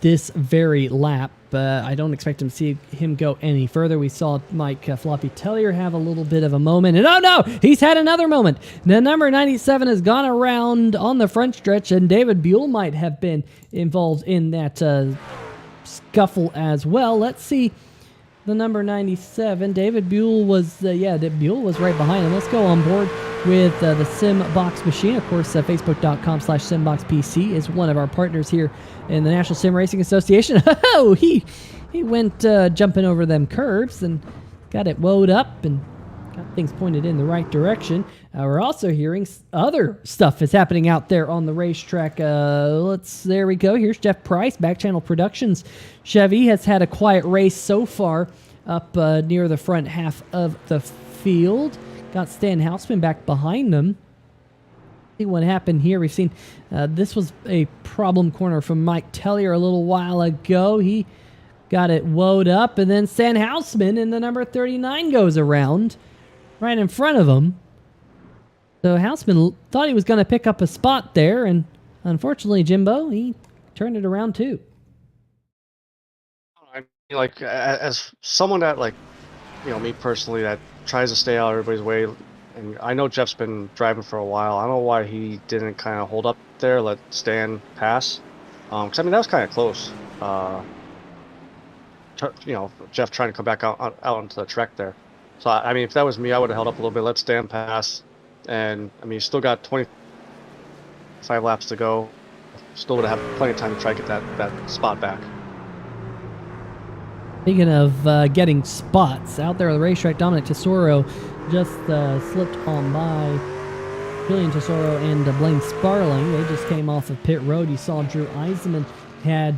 this very lap. I don't expect him to see him go any further. We saw Mike Floppy Tellier have a little bit of a moment. And oh no, he's had another moment. The number 97 has gone around on the front stretch, and David Buell might have been involved in that scuffle as well. Let's see. The number 97, David Buell was, Buell was right behind him. Let's go on board with the Simbox machine. Of course, Facebook.com/SimboxPC is one of our partners here in the National Sim Racing Association. Oh, he went jumping over them curbs and got it woed up and got things pointed in the right direction. We're also hearing other stuff is happening out there on the racetrack. There we go. Here's Jeff Price, Back Channel Productions. Chevy has had a quiet race so far up near the front half of the field. Got Stan Houseman back behind them. See what happened here. We've seen this was a problem corner from Mike Tellier a little while ago. He got it woed up, and then Stan Houseman in the number 39 goes around right in front of him. So Houseman thought he was going to pick up a spot there, and unfortunately, Jimbo, he turned it around too. I mean, like, as someone that, like, you know, me personally, that tries to stay out of everybody's way, and I know Jeff's been driving for a while. I don't know why he didn't kind of hold up there, let Stan pass. Because, I mean, that was kind of close. You know, Jeff trying to come back out onto the track there. So, I mean, if that was me, I would have held up a little bit, let Stan pass. And, I mean, you still got 25 laps to go. Still would have plenty of time to try to get that spot back. Speaking of getting spots, out there on the racetrack, Dominic Tesoro just slipped on by Julian Tesoro and Blaine Sparling. They just came off of pit road. You saw Drew Eisenmann had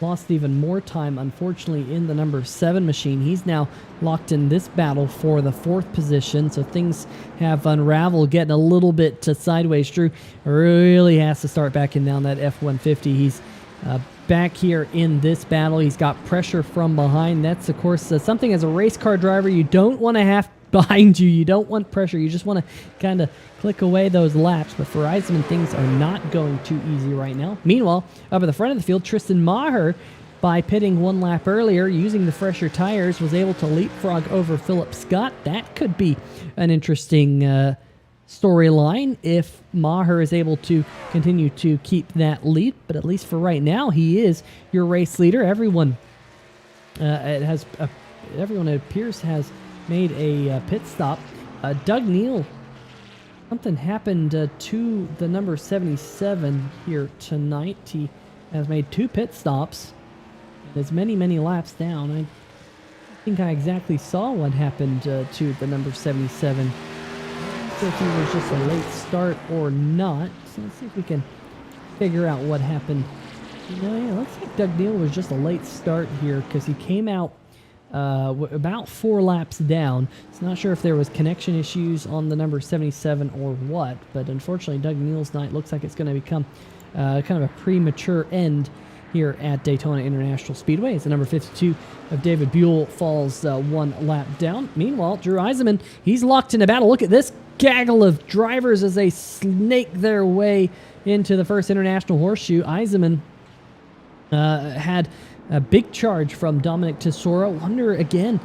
lost even more time, unfortunately, in the number 7 machine. He's now locked in this battle for the 4th position, so things have unraveled, getting a little bit sideways. Drew really has to start backing down that F-150. He's back here in this battle. He's got pressure from behind. That's, of course, something as a race car driver you don't want to have behind you. You don't want pressure. You just want to kind of click away those laps. But for Eisenmann, things are not going too easy right now. Meanwhile, up at the front of the field, Tristan Maher, by pitting 1 lap earlier, using the fresher tires, was able to leapfrog over Philip Scott. That could be an interesting storyline if Maher is able to continue to keep that lead. But at least for right now, he is your race leader. Everyone everyone, it appears, has made a pit stop. Doug Neal, something happened to the number 77 here tonight. He has made 2 pit stops. There's many laps down. I think I exactly saw what happened to the number 77. I'm not sure if he was just a late start or not. So let's see if we can figure out what happened. Yeah, looks like Doug Neal was just a late start here because he came out about 4 laps down. So not sure if there was connection issues on the number 77 or what, but unfortunately Doug Neal's night looks like it's going to become kind of a premature end here at Daytona International Speedway. It's the number 52 of David Buell falls 1 lap down. Meanwhile, Drew Eisenmann, he's locked in a battle. Look at this gaggle of drivers as they snake their way into the first International Horseshoe. Eisenmann had a big charge from Dominic Tesoro. Wonder again,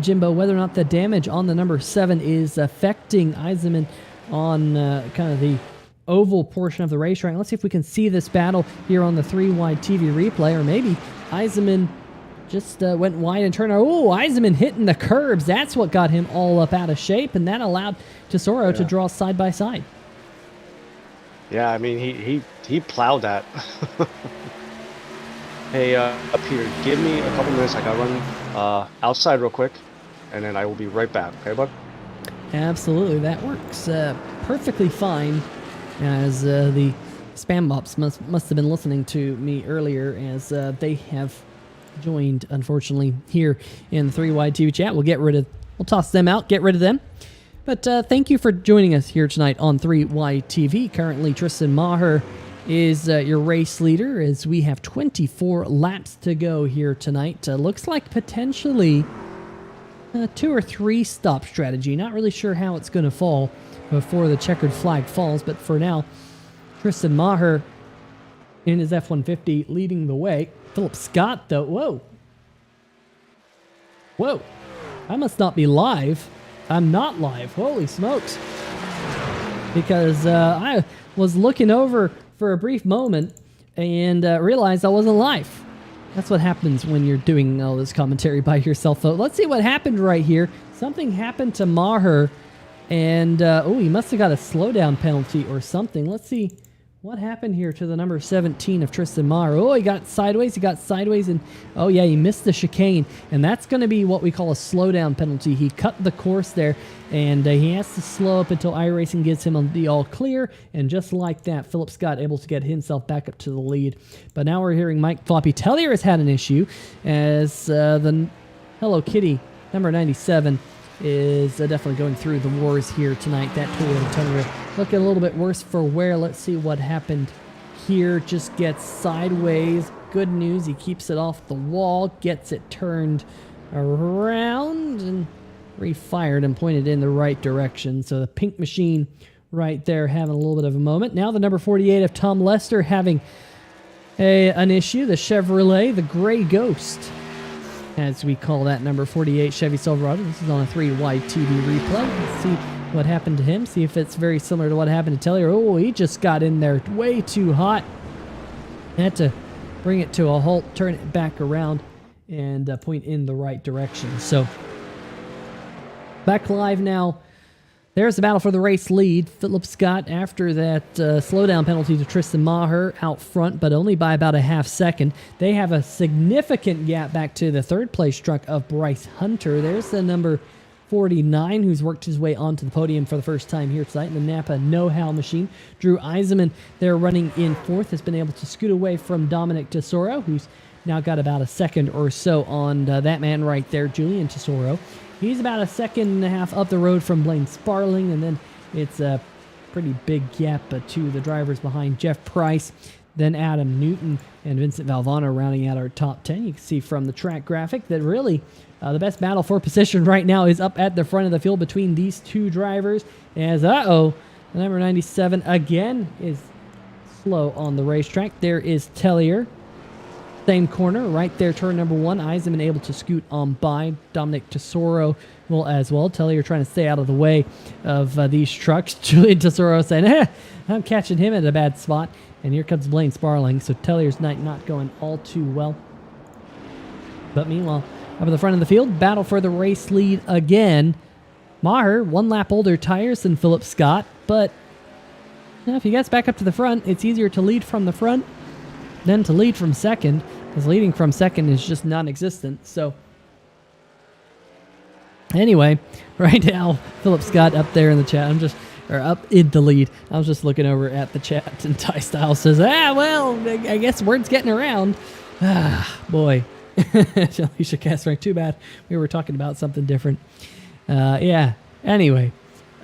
Jimbo, whether or not the damage on the number 7 is affecting Eisenmann on kind of the oval portion of the racetrack. Let's see if we can see this battle here on the 3-wide TV replay, or maybe Eisenmann just went wide and turned. Oh, Eisenmann hitting the curbs. That's what got him all up out of shape, and that allowed Tesoro to draw side by side. Yeah, I mean, he plowed that. Hey, Peter, give me a couple minutes. I gotta run outside real quick, and then I will be right back. Okay, bud? Absolutely, that works perfectly fine as the Spam Bops must have been listening to me earlier, as they have joined, unfortunately, here in the 3Wide TV chat. We'll toss them out, get rid of them. But thank you for joining us here tonight on 3Wide TV. Currently, Tristan Maher is your race leader, as we have 24 laps to go here tonight. Looks like potentially 2 or 3 stop strategy. Not really sure how it's going to fall before the checkered flag falls, but for now, Tristan Maher in his F-150 leading the way. Philip Scott, though, whoa, I must not be live. I'm not live. Holy smokes. Because I was looking over for a brief moment and realized I wasn't live. That's what happens when you're doing all this commentary by yourself. So let's see what happened right here. Something happened to Maher, and he must have got a slowdown penalty or something. Let's see what happened here to the number 17 of Tristan Maher. Oh, he got sideways, and oh yeah, he missed the chicane, and that's going to be what we call a slowdown penalty. He cut the course there, and he has to slow up until iRacing gives him the all clear, and just like that, Philip Scott able to get himself back up to the lead. But now we're hearing Mike Floppy Tellier has had an issue, as the Hello Kitty number 97 is definitely going through the wars here tonight. That Toyota Tundra looking a little bit worse for wear. Let's see what happened here. Just gets sideways. Good news, he keeps it off the wall, gets it turned around and refired and pointed in the right direction. So the pink machine right there having a little bit of a moment. Now the number 48 of Tom Lester having an issue. The Chevrolet, the Gray Ghost, as we call that number 48 Chevy Silverado. This is on a 3Wide TV replay. Let's see what happened to him. See if it's very similar to what happened to Tellier. Oh, he just got in there way too hot. Had to bring it to a halt, turn it back around, and point in the right direction. So back live now. There's the battle for the race lead. Philip Scott, after that slowdown penalty to Tristan Maher, out front, but only by about a half second. They have a significant gap back to the third place truck of Bryce Hunter. There's the number 49, who's worked his way onto the podium for the first time here tonight in the Napa Know-How machine. Drew Eisenmann, they're running in fourth, has been able to scoot away from Dominic Tesoro, who's now got about a second or so on that man right there, Julian Tesoro. He's about a second and a half up the road from Blaine Sparling, and then it's a pretty big gap to the drivers behind Jeff Price, then Adam Newton and Vincent Valvano rounding out our top 10. You can see from the track graphic that really the best battle for position right now is up at the front of the field between these two drivers, as the number 97 again is slow on the racetrack. There is Tellier. Same corner, right there, turn number 1. Eisenmann able to scoot on by. Dominic Tesoro will as well. Tellier trying to stay out of the way of these trucks. Julian Tesoro saying, I'm catching him at a bad spot. And here comes Blaine Sparling. So Tellier's night not going all too well. But meanwhile, up at the front of the field, battle for the race lead again. Maher, 1 lap older tires than Philip Scott. But if he gets back up to the front, it's easier to lead from the front than to lead from second, because leading from second is just non-existent. So anyway, right now, Philip Scott up there in the chat. Up in the lead. I was just looking over at the chat, and Ty Styles says, well, I guess word's getting around. Boy. Alicia Castrank, too bad. We were talking about something different. Anyway,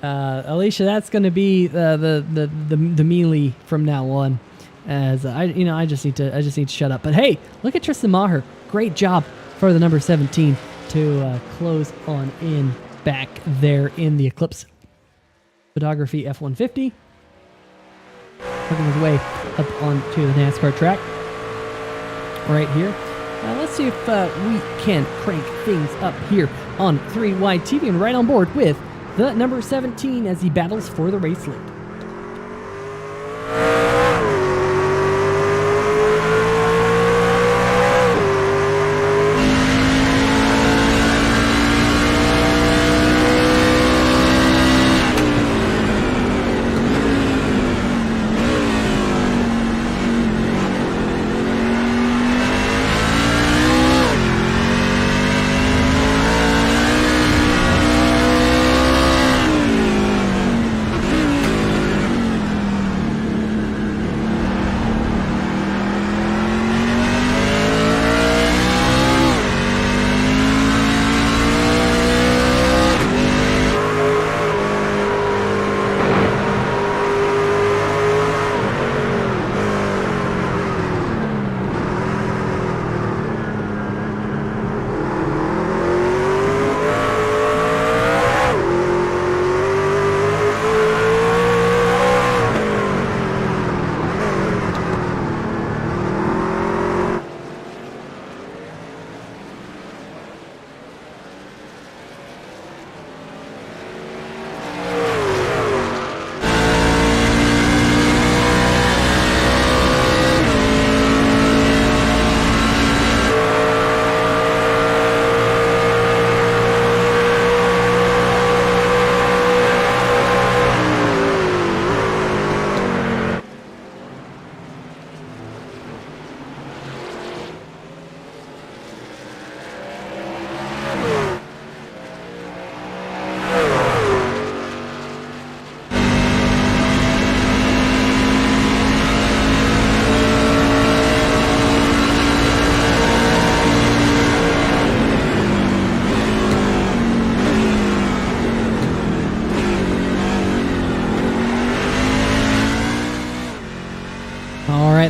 Alicia, that's going to be the melee from now on. As I just need to shut up. But hey, look at Tristan Maher. Great job for the number 17 to close on in back there in the Eclipse Photography F-150. Working his way up onto the NASCAR track right here. Let's see if we can crank things up here on 3Wide TV and right on board with the number 17 as he battles for the race lead.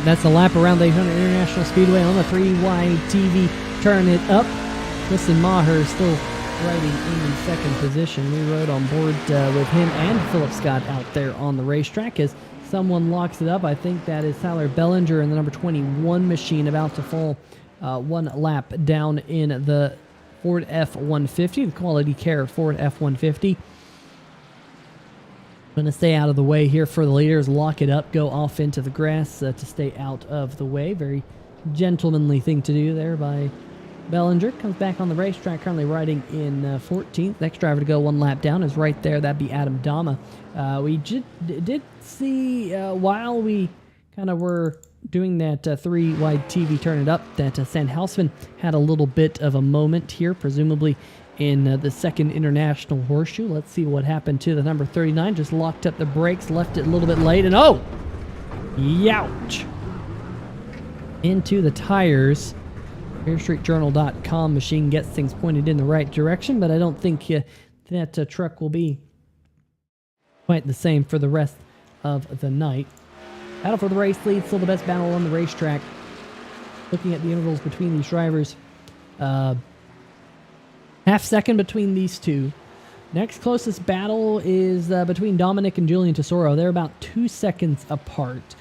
right, that's a lap around Daytona International Speedway on the 3-wide TV. Turn it up. Tristan Maher still riding in second position. We rode on board with him and Philip Scott out there on the racetrack as someone locks it up. I think that is Tyler Bellinger in the number 21 machine about to fall one lap down in the Ford F-150, the Quality Care Ford F-150. Going to stay out of the way here for the leaders. Lock it up, go off into the grass to stay out of the way. Very gentlemanly thing to do there by Bellinger. Comes back on the racetrack, currently riding in 14th. Next driver to go one lap down is right there. That'd be Adam Dama. We did see while we kind of were doing that 3-wide TV turn it up that Sandhausman had a little bit of a moment here, presumably in the second international horseshoe. Let's see what happened to the number 39. Just locked up the brakes, left it a little bit late, and oh! Youch! Into the tires. AirStreetJournal.com machine gets things pointed in the right direction, but I don't think that truck will be quite the same for the rest of the night. Battle for the race lead, still the best battle on the racetrack. Looking at the intervals between these drivers, half second between these two. Next closest battle is between Dominic and Julian Tesoro. They're about 2 seconds apart.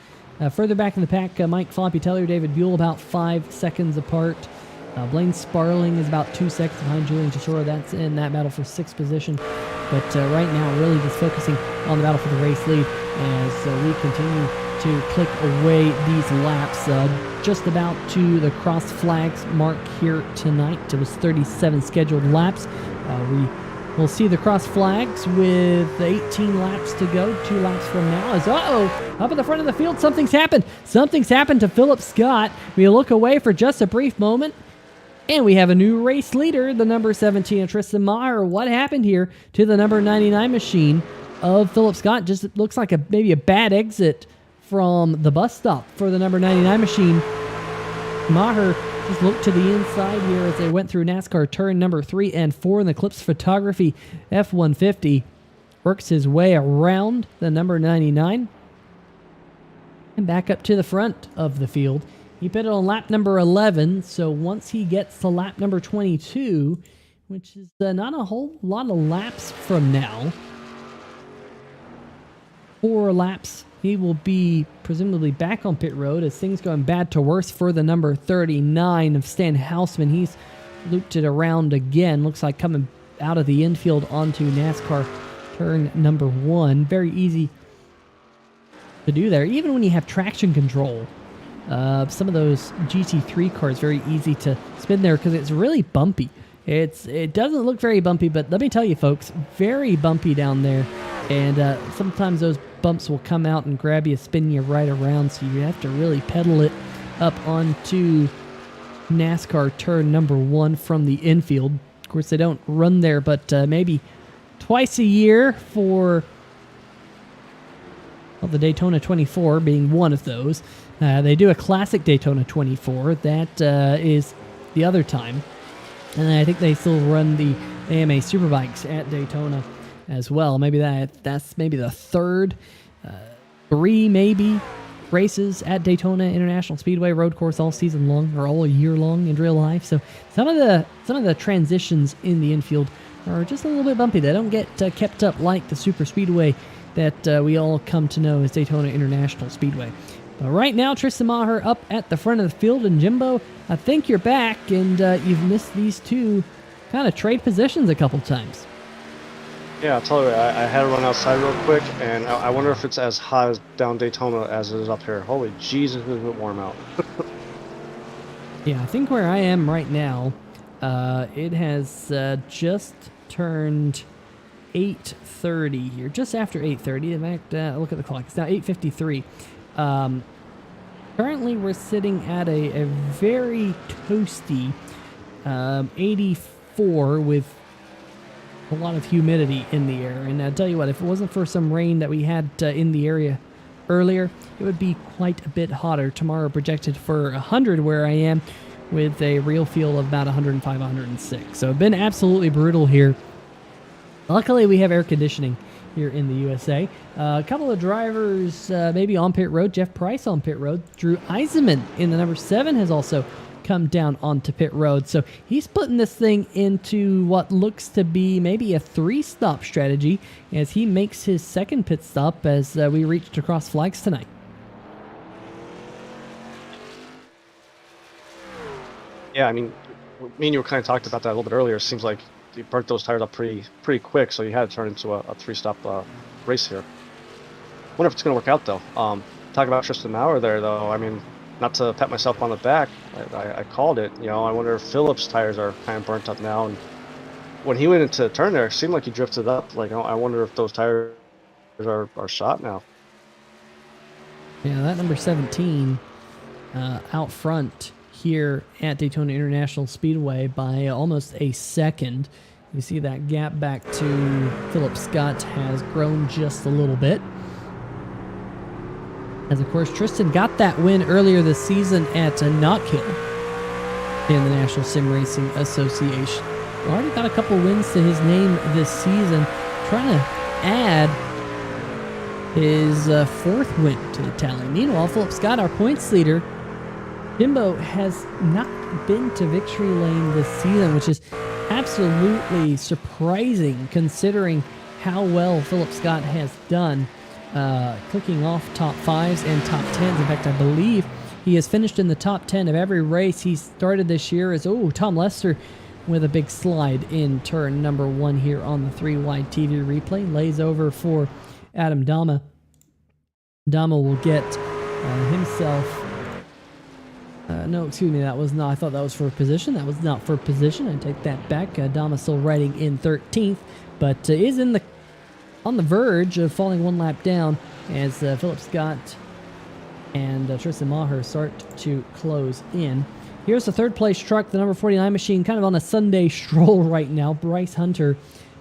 Further back in the pack, Mike Floppy Teller, David Buell about 5 seconds apart. Blaine Sparling is about 2 seconds behind Julian Tesoro. That's in that battle for 6th position. But right now, really just focusing on the battle for the race lead as we continue to click away these laps. Just about to the cross flags mark here tonight. It was 37 scheduled laps. We will see the cross flags with 18 laps to go. 2 laps from now. As up at the front of the field, something's happened. Something's happened to Philip Scott. We look away for just a brief moment, and we have a new race leader, the number 17, Tristan Maher. What happened here to the number 99 machine of Philip Scott? Just looks like maybe a bad exit from the bus stop for the number 99 machine. Maher just looked to the inside here as they went through NASCAR turn number 3 and 4 in the Eclipse Photography F-150. Works his way around the number 99 and back up to the front of the field. He pitted on lap number 11, so once he gets to lap number 22, which is not a whole lot of laps from now, 4 laps, he will be presumably back on pit road as things going bad to worse for the number 39 of Stan Hausman. He's looped it around again. Looks like coming out of the infield onto NASCAR turn number 1. Very easy to do there. Even when you have traction control, some of those GT3 cars, very easy to spin there because it's really bumpy. It doesn't look very bumpy, but let me tell you folks, very bumpy down there. And sometimes those bumps will come out and grab you, spin you right around, so you have to really pedal it up onto NASCAR turn number 1 from the infield. Of course, they don't run there, but maybe twice a year for the Daytona 24 being one of those. They do a classic Daytona 24. That is the other time. And I think they still run the AMA Superbikes at Daytona as well. Maybe that's maybe the third, 3 maybe races at Daytona International Speedway road course all season long or all year long in real life. So some of the transitions in the infield are just a little bit bumpy. They don't get kept up like the super speedway that we all come to know as Daytona International Speedway. But right now, Tristan Maher up at the front of the field, and Jimbo, I think you're back, and you've missed these two kind of trade positions a couple times. Yeah, I'll tell you, I had to run outside real quick, and I wonder if it's as hot down Daytona as it is up here. Holy Jesus, it's a bit warm out. Yeah, I think where I am right now, it has just turned 8:30 here, just after 8:30. In fact, look at the clock. It's now 8:53. Currently, we're sitting at a very toasty 84 with a lot of humidity in the air. And I'll tell you what, if it wasn't for some rain that we had in the area earlier, it would be quite a bit hotter. Tomorrow projected for 100 where I am, with a real feel of about 105, 106. So it's been absolutely brutal here. Luckily, we have air conditioning here in the USA. A couple of drivers maybe on pit road. Jeff Price on pit road. Drew Eisenmann in the number 7 has also come down onto pit road. So he's putting this thing into what looks to be maybe a 3-stop strategy as he makes his second pit stop as we reached across flags tonight. Yeah, I mean, me and you were kind of talked about that a little bit earlier. It seems like you burnt those tires up pretty quick, so you had to turn into a 3-stop race here. Wonder if it's going to work out, though. Talk about Tristan Maurer there, though. I mean, not to pat myself on the back, I called it. You know, I wonder if Phillips' tires are kind of burnt up now. And when he went into the turn there, it seemed like he drifted up. Like, I wonder if those tires are shot now. Yeah, that number 17 out front here at Daytona International Speedway by almost a second. You see that gap back to Philip Scott has grown just a little bit. As, of course, Tristan got that win earlier this season at Knock Hill in the National Sim Racing Association. Already got a couple wins to his name this season. Trying to add his 4th win to the tally. Meanwhile, Philip Scott, our points leader, Jimbo has not been to victory lane this season, which is absolutely surprising considering how well Philip Scott has done. Clicking off top 5s and top 10s. In fact, I believe he has finished in the top 10 of every race he started this year. As Tom Lester with a big slide in turn number 1 here on the 3-wide TV replay. Lays over for Adam Dama. Dama will get himself... no, excuse me, that was not... I thought that was for position. That was not for position. I take that back. Dama still riding in 13th, but is in the on the verge of falling 1 lap down as Philip Scott and Tristan Maher start to close in. Here's the 3rd place truck, the number 49 machine, kind of on a Sunday stroll right now. Bryce Hunter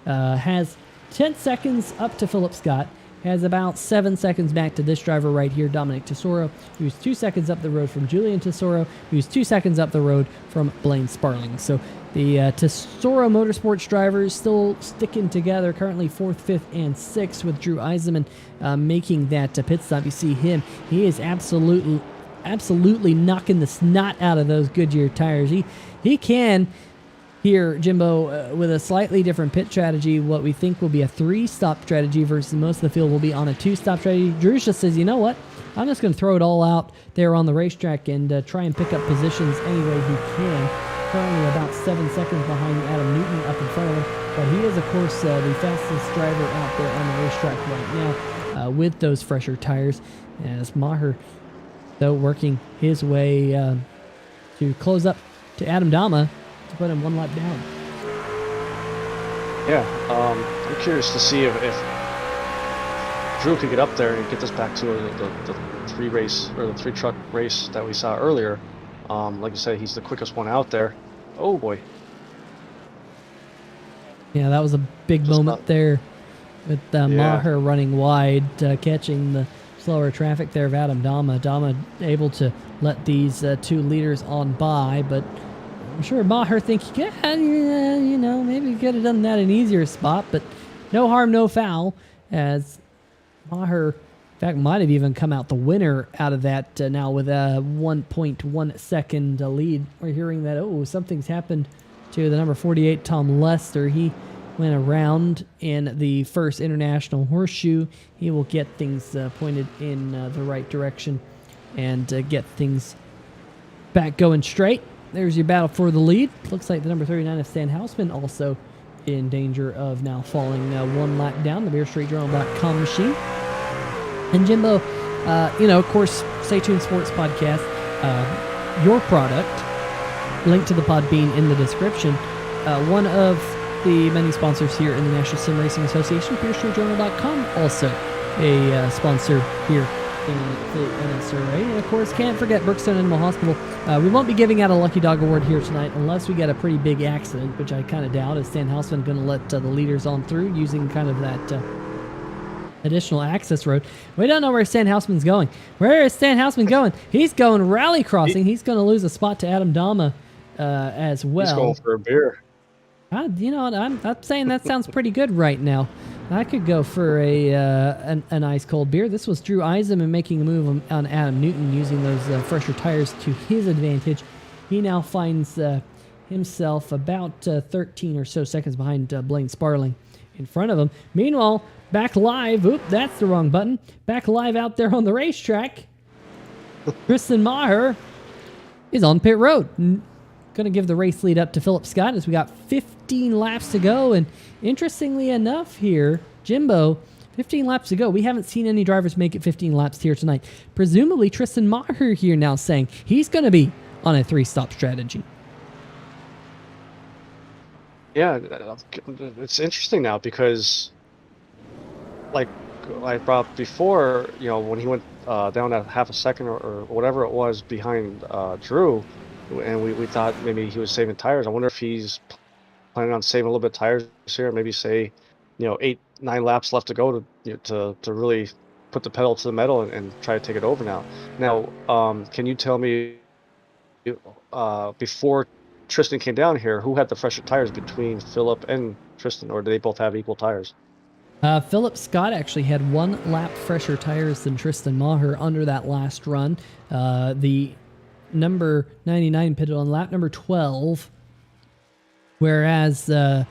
has 10 seconds up to Philip Scott, has about 7 seconds back to this driver right here, Dominic Tesoro, who's 2 seconds up the road from Julian Tesoro, who's 2 seconds up the road from Blaine Sparling. So the Tesoro Motorsports drivers still sticking together, currently 4th, 5th, and 6th, with Drew Eisenmann making that pit stop. You see him. He is absolutely knocking the snot out of those Goodyear tires. He can, here, Jimbo, with a slightly different pit strategy, what we think will be a 3-stop strategy versus most of the field will be on a 2-stop strategy. Drew just says, you know what? I'm just going to throw it all out there on the racetrack and try and pick up positions any way he can. Currently about 7 seconds behind Adam Newton up in front of him. But he is, of course, the fastest driver out there on the racetrack right now with those fresher tires. As Maher, though, working his way to close up to Adam Dama to put him 1 lap down. Yeah, I'm curious to see if Drew could get up there and get this back to the 3-race or the 3-truck race that we saw earlier. Like you said, he's the quickest one out there. Oh boy. Yeah, that was a big moment there with Maher running wide, catching the slower traffic there of Adam Dama. Dama able to let these 2 leaders on by, but I'm sure Maher thinks, maybe he could have done that in an easier spot, but no harm, no foul, as Maher, in fact, might have even come out the winner out of that now with a 1.1 second lead. We're hearing that, something's happened to the number 48, Tom Lester. He went around in the first International Horseshoe. He will get things pointed in the right direction and get things back going straight. There's your battle for the lead. Looks like the number 39 of Stan Hausman also in danger of now falling 1 lap down, the BearStreetJournal.com machine. And Jimbo, of course, Stay Tuned Sports Podcast, your product, link to the Podbean in the description. One of the many sponsors here in the National Sim Racing Association, BearStreetJournal.com, also a sponsor here in the NSRA. And of course, can't forget Brookstone Animal Hospital. We won't be giving out a Lucky Dog Award here tonight unless we get a pretty big accident, which I kind of doubt. Is Stan Hausman going to let the leaders on through using kind of that additional access road? We don't know where Stan Hausman's going. Where is Stan Hausman going? He's going rally crossing. He's going to lose a spot to Adam Dama as well. He's going for a beer. You know what? I'm saying that sounds pretty good right now. I could go for an ice cold beer. This was Drew Eisenmann making a move on Adam Newton, using those fresher tires to his advantage. He now finds himself about 13 or so seconds behind Blaine Sparling in front of him. Meanwhile, back live, that's the wrong button. Back live out there on the racetrack, Tristan Maher is on pit road. Going to give the race lead up to Philip Scott as we got 15 laps to go. And interestingly enough here, Jimbo, 15 laps to go. We haven't seen any drivers make it 15 laps here tonight. Presumably Tristan Maher here now saying he's going to be on a 3-stop strategy. Yeah, it's interesting now because, like I brought up before, when he went down that half a second or whatever it was behind Drew, and we thought maybe he was saving tires. I wonder if he's planning on saving a little bit of tires here, maybe say, 8-9 laps left to go to really put the pedal to the metal and try to take it over now. Now, can you tell me, before Tristan came down here, who had the fresher tires between Philip and Tristan, or do they both have equal tires? Philip Scott actually had 1 lap fresher tires than Tristan Maher under that last run. The number 99 pitted on lap number 12, whereas the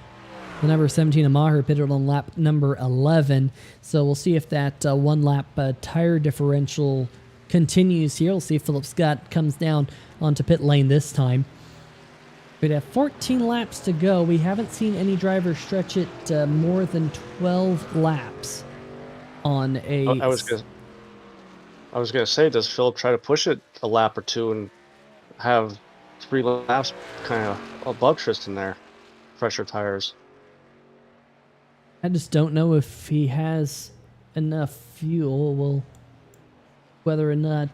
number 17 of Maher pitted on lap number 11. So we'll see if that 1 lap tire differential continues here. We'll see if Philip Scott comes down onto pit lane this time. We have 14 laps to go. We haven't seen any driver stretch it more than 12 laps on a... I was gonna say, does Philip try to push it a lap or two and have 3 laps kind of above Tristan there, fresher tires? I just don't know if he has enough fuel. Well, whether or not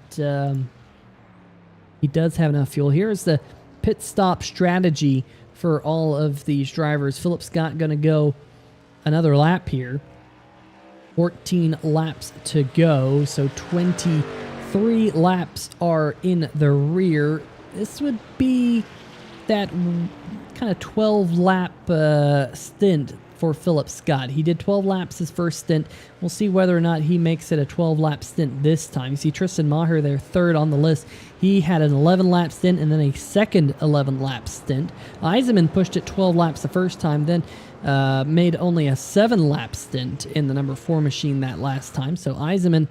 he does have enough fuel. Here's the pit stop strategy for all of these drivers. Philip Scott going to go another lap here. 14 laps to go, so 23 laps are in the rear. This would be that kind of 12 lap stint for Philip Scott. He did 12 laps his first stint. We'll see whether or not he makes it a 12 lap stint this time. You see Tristan Maher there, third on the list. He had an 11 lap stint and then a second 11 lap stint. Eisenmann pushed it 12 laps the first time, then made only a 7 lap stint in the number 4 machine that last time. So Eisenmann,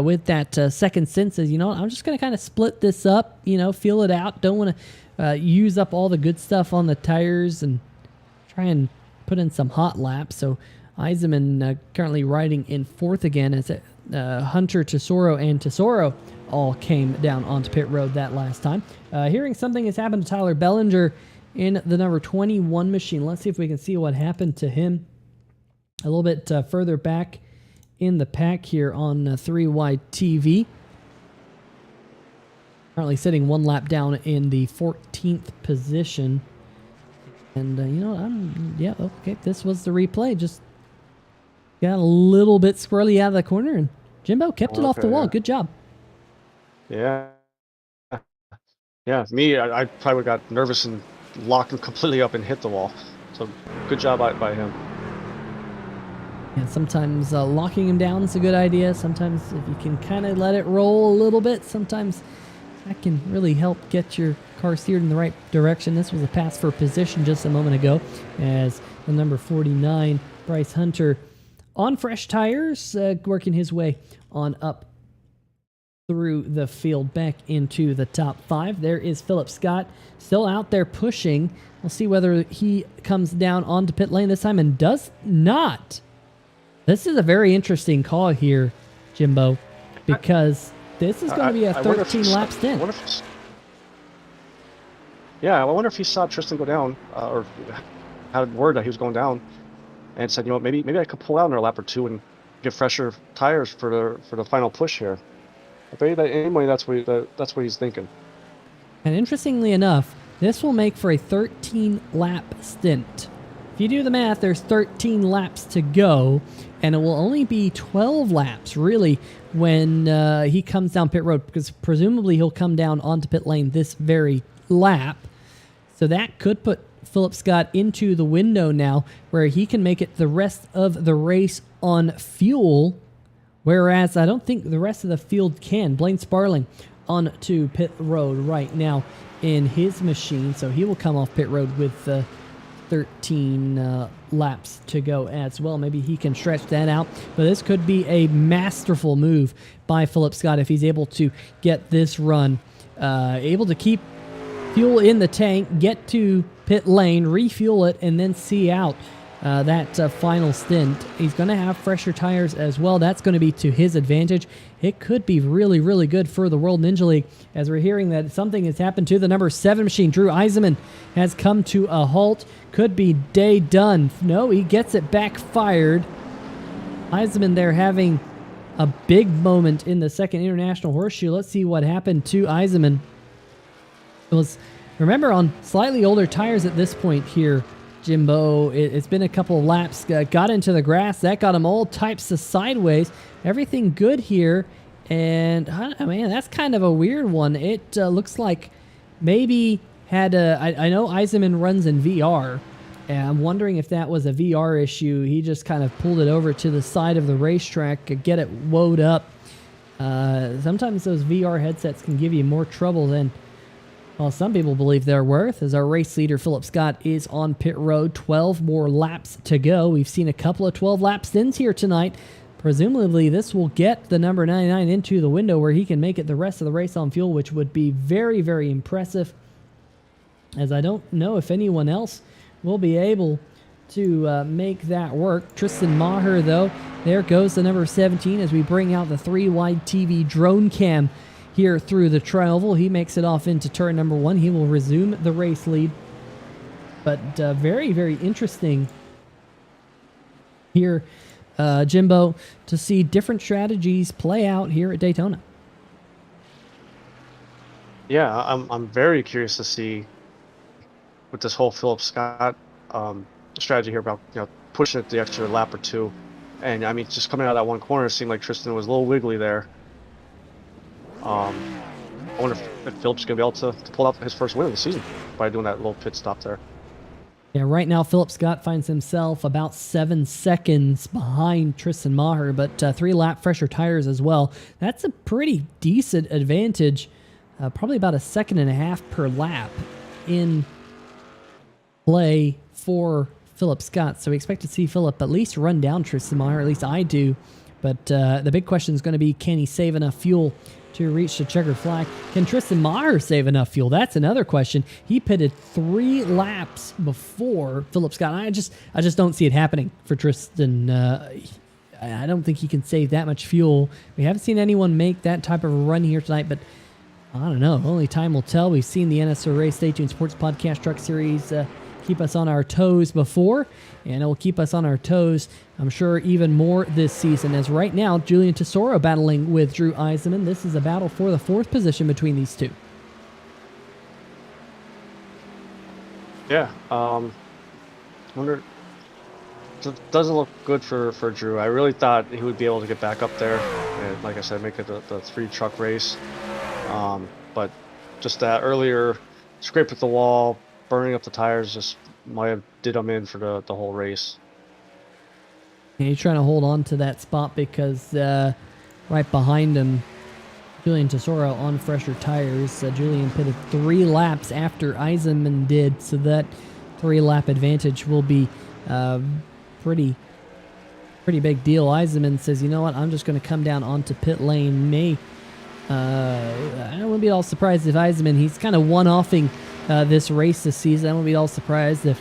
with that second stint, says, I'm just going to kind of split this up, feel it out. Don't want to use up all the good stuff on the tires and try and put in some hot laps. So Eisenmann currently riding in 4th again as Hunter, Tesoro, and Tesoro all came down onto pit road that last time. Hearing something has happened to Tyler Bellinger in the number 21 machine. Let's see if we can see what happened to him a little bit further back in the pack here on 3 Wide TV. Currently sitting 1 lap down in the 14th position. And, okay, this was the replay. Just got a little bit squirrely out of the corner, and Jimbo kept it off the wall. Good job. Yeah. Yeah, me, I probably got nervous and locked him completely up and hit the wall. So, good job by him. Yeah, sometimes locking him down is a good idea. Sometimes if you can kind of let it roll a little bit, sometimes that can really help get your car steered in the right direction. This was a pass for position just a moment ago as the number 49, Bryce Hunter, on fresh tires, working his way on up through the field back into the top 5. There is Philip Scott still out there pushing. We'll see whether he comes down onto pit lane this time and does not. This is a very interesting call here, Jimbo, because this is going to be a 13-lap stint. I wonder if he saw Tristan go down, or had word that he was going down, and said, maybe I could pull out in a lap or two and get fresher tires for the final push here. I bet you that anyway, that's what he's thinking. And interestingly enough, this will make for a 13-lap stint. If you do the math, there's 13 laps to go, and it will only be 12 laps, really, when he comes down pit road, because presumably he'll come down onto pit lane this very lap. So that could put Philip Scott into the window now where he can make it the rest of the race on fuel, whereas I don't think the rest of the field can. Blaine Sparling onto pit road right now in his machine, so he will come off pit road with 13 laps to go as well. Maybe he can stretch that out, but this could be a masterful move by Philip Scott if he's able to get this run, able to keep fuel in the tank, get to pit lane, refuel it, and then see out that final stint. He's going to have fresher tires as well. That's going to be to his advantage. It could be really, really good for the World Ninja League, as we're hearing that something has happened to the number 7 machine. Drew Eisenmann has come to a halt. Could be day done. No, he gets it backfired. Eisenmann there having a big moment in the second International Horseshoe. Let's see what happened to Eisenmann. It was, remember, on slightly older tires at this point here, Jimbo. It's been a couple of laps. Got into the grass. That got him all types of sideways. Everything good here. And, man, that's kind of a weird one. It looks like maybe had a... I know Eisenmann runs in VR. And I'm wondering if that was a VR issue. He just kind of pulled it over to the side of the racetrack to get it woed up. Sometimes those VR headsets can give you more trouble than... well, some people believe they're worth, as our race leader, Philip Scott, is on pit road. 12 more laps to go. We've seen a couple of 12-lap stints here tonight. Presumably, this will get the number 99 into the window where he can make it the rest of the race on fuel, which would be very, very impressive, as I don't know if anyone else will be able to make that work. Tristan Maher, though, there goes the number 17 as we bring out the 3-wide TV drone cam here through the tri-oval. He makes it off into turn number 1. He will resume the race lead. But very, very interesting here, Jimbo, to see different strategies play out here at Daytona. Yeah, I'm very curious to see with this whole Philip Scott strategy here about pushing it the extra lap or two, and I mean just coming out of that one corner, it seemed like Tristan was a little wiggly there. I wonder if Philip's going to be able to pull out his first win of the season by doing that little pit stop there. Yeah, right now Philip Scott finds himself about 7 seconds behind Tristan Maher, but 3-lap fresher tires as well. That's a pretty decent advantage, probably about 1.5 seconds per lap in play for Philip Scott. So we expect to see Philip at least run down Tristan Maher, at least I do. But the big question is going to be, can he save enough fuel to reach the checkered flag? Can Tristan Maher save enough fuel? That's another question. He pitted 3 laps before Philip Scott. I just don't see it happening for Tristan. I don't think he can save that much fuel. We haven't seen anyone make that type of a run here tonight, but I don't know. Only time will tell. We've seen the NSRA Stay Tuned Sports Podcast Truck Series keep us on our toes before, and it will keep us on our toes, I'm sure, even more this season, as right now Julian Tesoro battling with Drew Eisenmann. This is a battle for the 4th position between these two. Yeah, wonder, it doesn't look good for Drew. I really thought he would be able to get back up there and, like I said, make it the 3-truck race, but just that earlier scrape at the wall, burning up the tires, just might have did him in for the whole race. Yeah, he's trying to hold on to that spot because right behind him, Julian Tesoro on fresher tires. Julian pitted 3 laps after Eisenmann did, so that 3-lap advantage will be pretty big deal. Eisenmann says, you know what, I'm just going to come down onto pit lane. I wouldn't be all surprised if Eisenmann, he's kind of one-offing this race this season. I wouldn't be all surprised if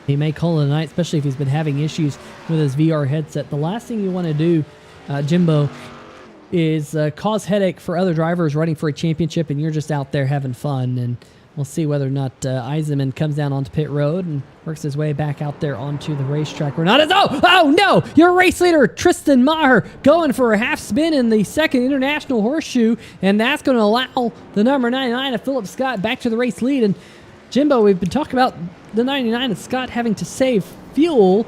he may call it a night, especially if he's been having issues with his VR headset. The last thing you want to do, Jimbo, is cause headache for other drivers running for a championship, and you're just out there having fun. And we'll see whether or not Eisenmann comes down onto pit road and works his way back out there onto the racetrack or not. Oh no! Your race leader, Tristan Maher, going for a half spin in the second International Horseshoe, and that's going to allow the number 99 of Philip Scott back to the race lead. And Jimbo, we've been talking about the 99 of Scott having to save fuel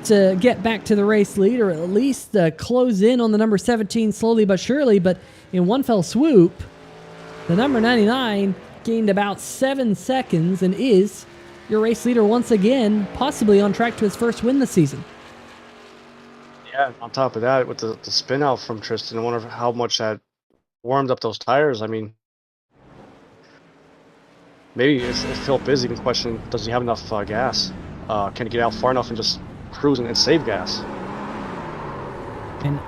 to get back to the race lead, or at least close in on the number 17 slowly but surely. But in one fell swoop, the number 99 gained about 7 seconds and is your race leader once again, possibly on track to his first win this season. Yeah, on top of that, with the spin out from Tristan, I wonder how much that warmed up those tires. I mean, maybe if Philip is even questioning, does he have enough gas? Can he get out far enough and just cruise and save gas? And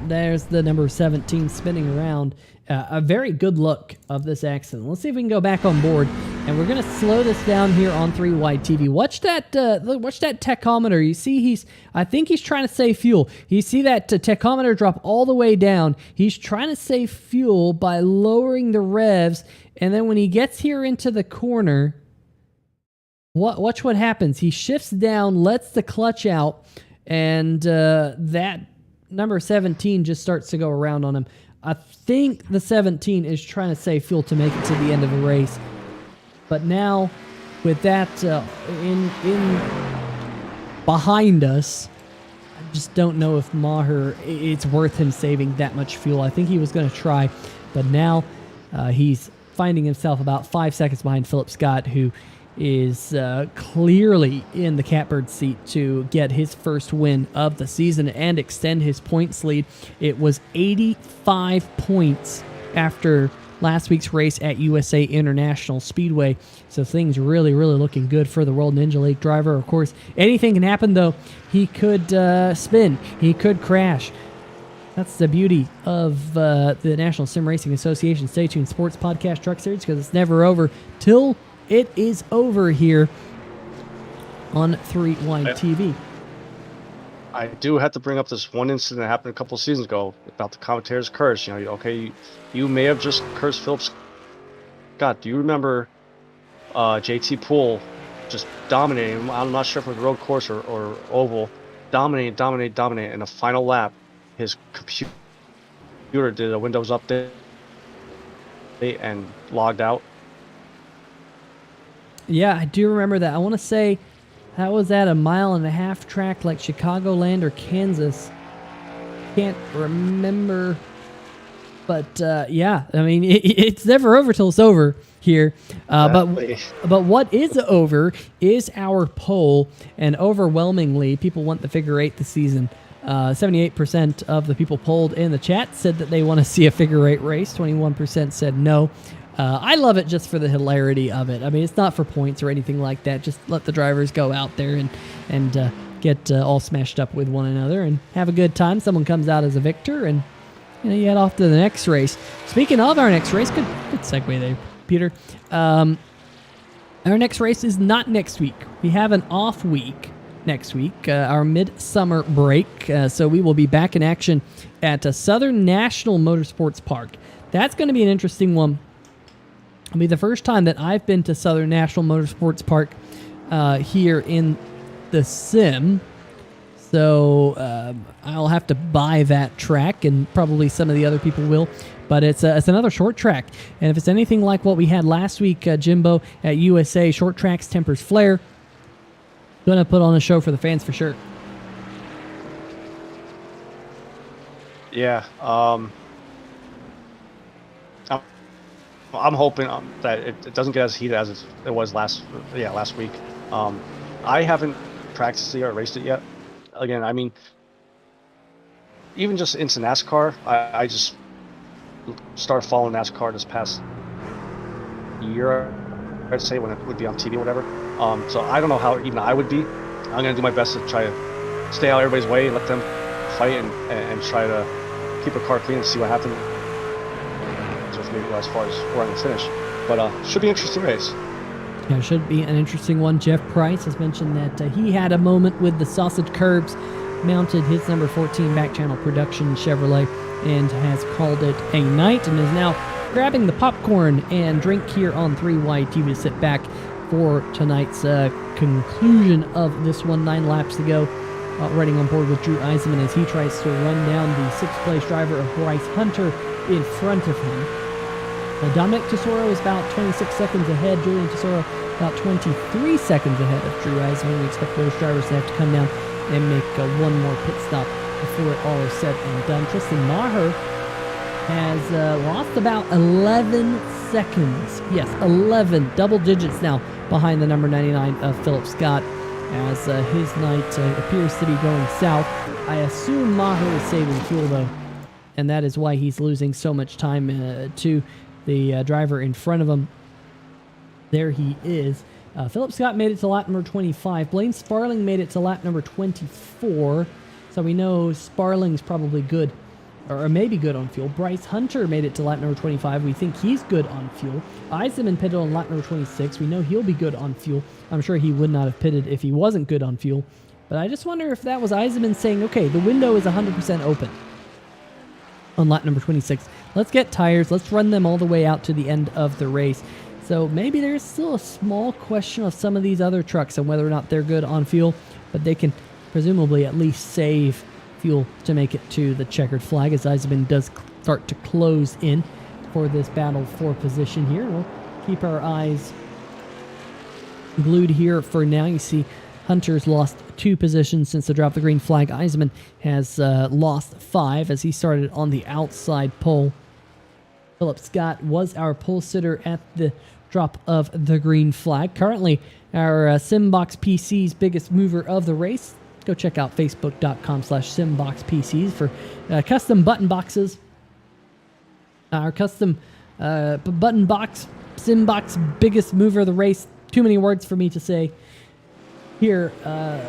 there's the number 17 spinning around. A very good look of this accident. Let's see if we can go back on board, and we're gonna slow this down here on 3Y TV. Watch that tachometer. You see, I think he's trying to save fuel. You see that tachometer drop all the way down. He's trying to save fuel by lowering the revs, and then when he gets here into the corner, watch what happens. He shifts down, lets the clutch out, and that number 17 just starts to go around on him. I think the 17 is trying to save fuel to make it to the end of the race. But now, with that in behind us, I just don't know if Maher, it's worth him saving that much fuel. I think he was going to try, but now he's finding himself about 5 seconds behind Philip Scott, who is clearly in the catbird seat to get his first win of the season and extend his points lead. It was 85 points after last week's race at USA International Speedway, so things really looking good for the World Ninja League driver. Of course, anything can happen though. He could spin, he could crash. That's the beauty of the National Sim Racing Association Stay Tuned Sports Podcast Truck Series, because it's never over till it is over here on 3Y TV. I do have to bring up this one incident that happened a couple of seasons ago about the commentator's curse. You know, okay, you may have just cursed Philip Scott. Do you remember JT Poole just dominating? I'm not sure if it was road course or oval. Dominate. In the final lap, his computer did a Windows update and logged out. Yeah, I do remember that. I want to say that was at a 1.5 mile track like Chicagoland or Kansas. Can't remember. But yeah, I mean, it's never over till it's over here. But what is over is our poll, and overwhelmingly, people want the figure eight this season. 78% of the people polled in the chat said that they want to see a figure eight race. 21% said no. I love it just for the hilarity of it. I mean, it's not for points or anything like that. Just let the drivers go out there and get all smashed up with one another and have a good time. Someone comes out as a victor, and you head off to the next race. Speaking of our next race, good segue there, Peter. Our next race is not next week. We have an off week next week, our midsummer break. So we will be back in action at Southern National Motorsports Park. That's going to be an interesting one. It'll be the first time that I've been to Southern National Motorsports Park here in the sim. So I'll have to buy that track, and probably some of the other people will. But it's another short track. And if it's anything like what we had last week, Jimbo, at USA, short tracks tempers flair. Going to put on a show for the fans for sure. Yeah. I'm hoping that it doesn't get as heated as it was last week. I haven't practiced it or raced it yet. Again, I mean, even just into NASCAR, I just started following NASCAR this past year, I'd say, when it would be on TV or whatever. So I don't know how even I would be. I'm going to do my best to try to stay out of everybody's way and let them fight and try to keep a car clean and see what happens with me as far as where I'm going to finish. But should be an interesting race. Yeah, it should be an interesting one. Jeff Price has mentioned that he had a moment with the sausage curbs, mounted his number 14 back channel production Chevrolet, and has called it a night, and is now grabbing the popcorn and drink here on 3Y TV to sit back for tonight's conclusion of this one. 9 laps to go. Riding on board with Drew Eisenmann as he tries to run down the 6th place driver of Bryce Hunter in front of him. Dominic Tesoro is about 26 seconds ahead. Julian Tesoro about 23 seconds ahead of Drew Eisenmann. We expect those drivers to have to come down and make one more pit stop before it all is said and done. Tristan Maher has lost about 11 seconds. Yes, 11, double digits now behind the number 99 of Philip Scott, as his night appears to be going south. I assume Maher is saving fuel, though, and that is why he's losing so much time to the driver in front of him. There he is. Philip Scott made it to lap number 25. Blaine Sparling made it to lap number 24. So we know Sparling's probably good, or maybe good on fuel. Bryce Hunter made it to lap number 25. We think he's good on fuel. Eisenmann pitted on lap number 26. We know he'll be good on fuel. I'm sure he would not have pitted if he wasn't good on fuel. But I just wonder if that was Eisenmann saying, okay, the window is 100% open on lap number 26. Let's get tires. Let's run them all the way out to the end of the race. So maybe there's still a small question of some of these other trucks and whether or not they're good on fuel, but they can presumably at least save fuel to make it to the checkered flag, as Eisenmann does start to close in for this battle for position here. We'll keep our eyes glued here for now. You see Hunter's lost 2 positions since the drop of the green flag. Eisenmann has lost 5 as he started on the outside pole. Philip Scott was our pole sitter at the drop of the green flag. Currently, our Simbox PC's biggest mover of the race. Go check out facebook.com/SimboxPCs for custom button boxes. Our custom button box, Simbox biggest mover of the race. Too many words for me to say. Here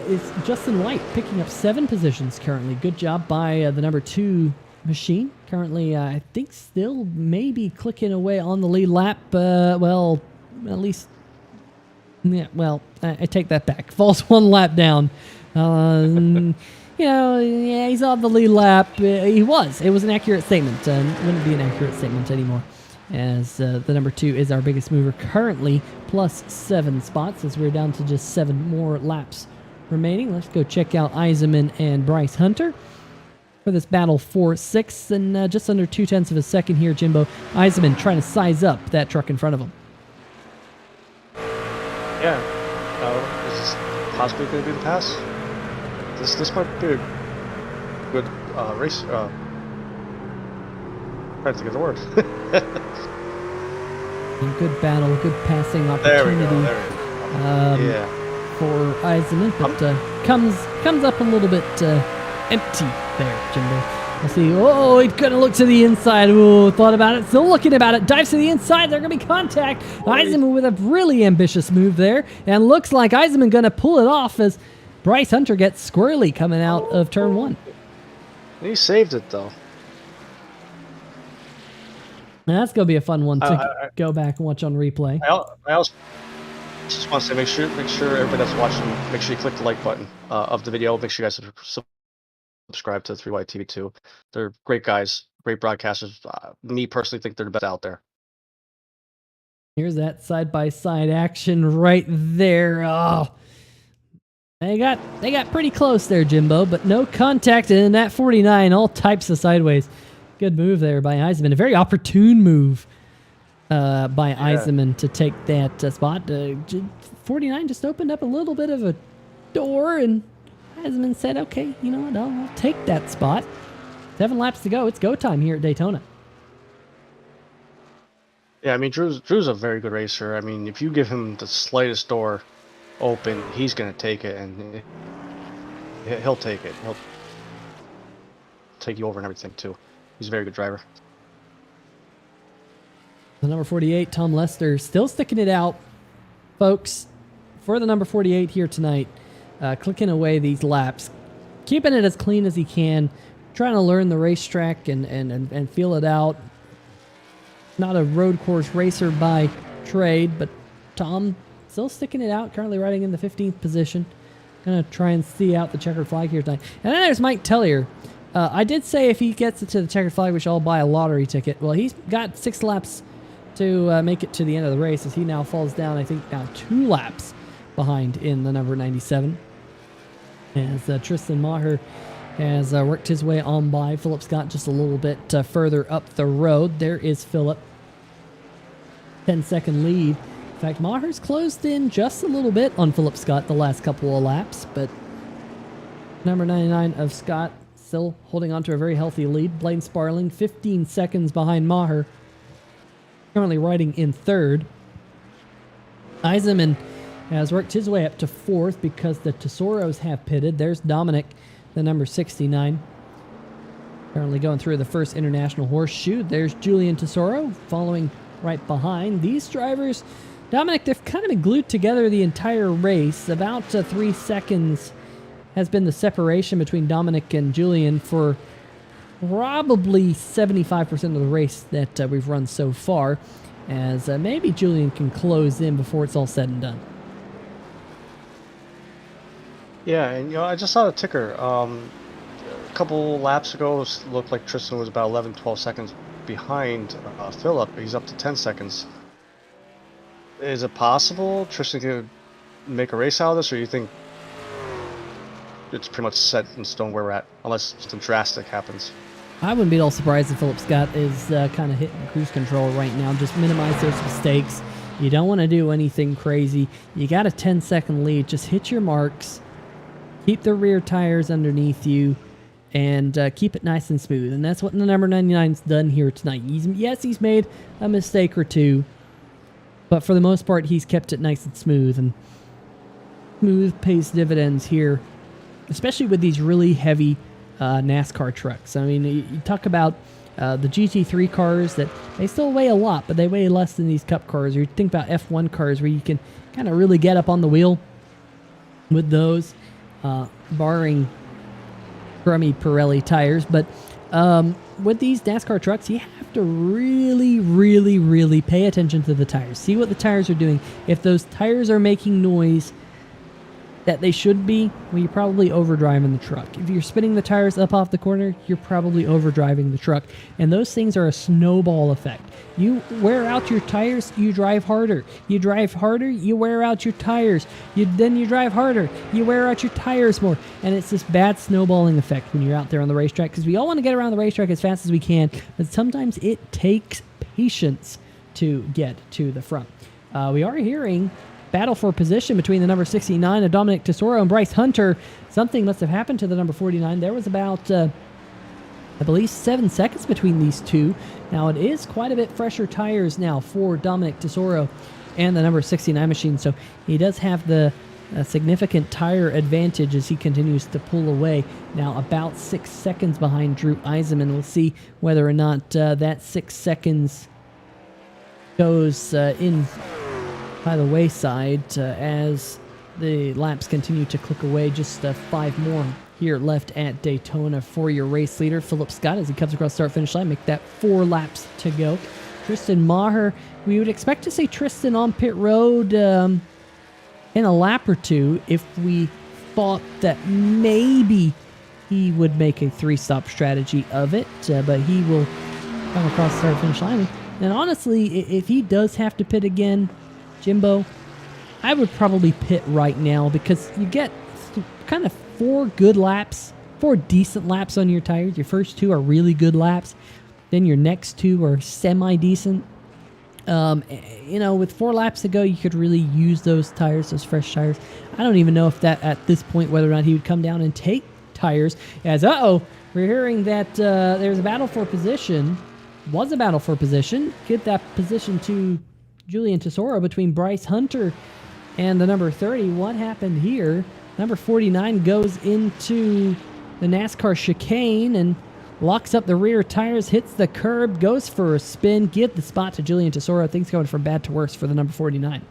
is Justin White picking up 7 positions currently. Good job by the number 2 machine. Currently, I think still maybe clicking away on the lead lap. Well, at least, yeah, well, I take that back. Falls 1 lap down. You know, yeah, he's on the lead lap. He was. It was an accurate statement. Wouldn't be an accurate statement anymore, as the number 2 is our biggest mover currently, plus 7 spots, as we're down to just 7 more laps remaining. Let's go check out Eisenmann and Bryce Hunter for this battle for 6th, and just under 0.2 of a second here, Jimbo. Eisenmann trying to size up that truck in front of him. Yeah. Is this possibly going to be the pass? This might be a good race. Trying to think of the word. Good battle, good passing opportunity. There we go. Yeah. For Eisenmann, but comes up a little bit empty there, Jimbo. We'll see. Oh, he's going to look to the inside. Oh, thought about it. Still looking about it. Dives to the inside. They're going to be contact. Eisenmann with a really ambitious move there. And looks like Eisenmann going to pull it off as Bryce Hunter gets squirrely coming out of turn 1. He saved it, though. Now, that's going to be a fun one to go back and watch on replay. I also just want to say, make sure everybody that's watching, make sure you click the like button of the video. Make sure you guys subscribe to 3Y TV 2. They're great guys, great broadcasters. Me personally think they're the best out there. Here's that side-by-side action right there. Oh, they got pretty close there, Jimbo, but no contact, and in that 49, all types of sideways. Good move there by Eisenmann. A very opportune move by Eisenmann to take that spot. 49 just opened up a little bit of a door, and Eisenmann said, okay, you know what, I'll take that spot. 7 laps to go. It's go time here at Daytona. Yeah, I mean, Drew's a very good racer. I mean, if you give him the slightest door open, he's going to take it, and he'll take it. He'll take you over and everything, too. He's a very good driver. The number 48, Tom Lester, still sticking it out, folks, for the number 48 here tonight. Clicking away these laps, keeping it as clean as he can, trying to learn the racetrack and feel it out. Not a road course racer by trade, but Tom still sticking it out, currently riding in the 15th position. Gonna try and see out the checkered flag here tonight. And then there's Mike Tellier. I did say if he gets it to the checkered flag, we should all buy a lottery ticket. Well, he's got 6 laps to make it to the end of the race, as he now falls down, I think, now 2 laps behind in the number 97. As Tristan Maher has worked his way on by Philip Scott just a little bit further up the road. There is Philip. 10-second lead. In fact, Maher's closed in just a little bit on Philip Scott the last couple of laps, but number 99 of Scott still holding on to a very healthy lead. Blaine Sparling 15 seconds behind Maher, currently riding in 3rd. Eisenmann has worked his way up to 4th because the Tesoros have pitted. There's Dominic, the number 69. Currently going through the first international horseshoe. There's Julian Tesoro following right behind. These drivers, Dominic, they've kind of been glued together the entire race. About 3 seconds has been the separation between Dominic and Julian for probably 75% of the race that we've run so far, as maybe Julian can close in before it's all said and done. Yeah, and I just saw the ticker. A couple laps ago, it looked like Tristan was about 11, 12 seconds behind Philip. He's up to 10 seconds. Is it possible Tristan could make a race out of this, or do you think it's pretty much set in stone where we're at, unless something drastic happens? I wouldn't be at all surprised if Philip Scott is kind of hitting cruise control right now. Just minimize those mistakes. You don't want to do anything crazy. You got a 10-second lead. Just hit your marks. Keep the rear tires underneath you, and keep it nice and smooth. And that's what the number 99's done here tonight. He's made a mistake or two, but for the most part, he's kept it nice and smooth. And smooth pays dividends here, especially with these really heavy NASCAR trucks. I mean, you talk about the GT3 cars that they still weigh a lot, but they weigh less than these Cup cars. Or you think about F1 cars where you can kind of really get up on the wheel with those, barring crummy Pirelli tires. But with these NASCAR trucks, you have to really, really, really pay attention to the tires. See what the tires are doing. If those tires are making noise that they should be, well, you're probably overdriving the truck. If you're spinning the tires up off the corner, you're probably overdriving the truck. And those things are a snowball effect. You wear out your tires, you drive harder. You drive harder, you wear out your tires. Then you drive harder, you wear out your tires more. And it's this bad snowballing effect when you're out there on the racetrack, because we all want to get around the racetrack as fast as we can, but sometimes it takes patience to get to the front. We are hearing battle for position between the number 69 of Dominic Tesoro and Bryce Hunter. Something must have happened to the number 49. There was about, I believe, 7 seconds between these two. Now, it is quite a bit fresher tires now for Dominic Tesoro and the number 69 machine, so he does have the significant tire advantage as he continues to pull away. Now, about 6 seconds behind Drew Eisenmann. We'll see whether or not that 6 seconds goes in by the wayside as the laps continue to click away. Just 5 more here left at Daytona for your race leader, Philip Scott, as he comes across the start-finish line. Make that 4 laps to go. Tristan Maher, we would expect to see Tristan on pit road in a lap or two if we thought that maybe he would make a 3-stop strategy of it, but he will come across the start-finish line. And honestly, if he does have to pit again, Jimbo, I would probably pit right now, because you get kind of 4 good laps, 4 decent laps on your tires. Your first 2 are really good laps. Then your next 2 are semi-decent. With 4 laps to go, you could really use those tires, those fresh tires. I don't even know if that, at this point, whether or not he would come down and take tires. As, we're hearing that there's a battle for position. Was a battle for position. Get that position to Julian Tesoro between Bryce Hunter and the number 30. What happened here? Number 49 goes into the NASCAR chicane and locks up the rear tires, hits the curb, goes for a spin, get the spot to Julian Tesoro. Things going from bad to worse for the number 49.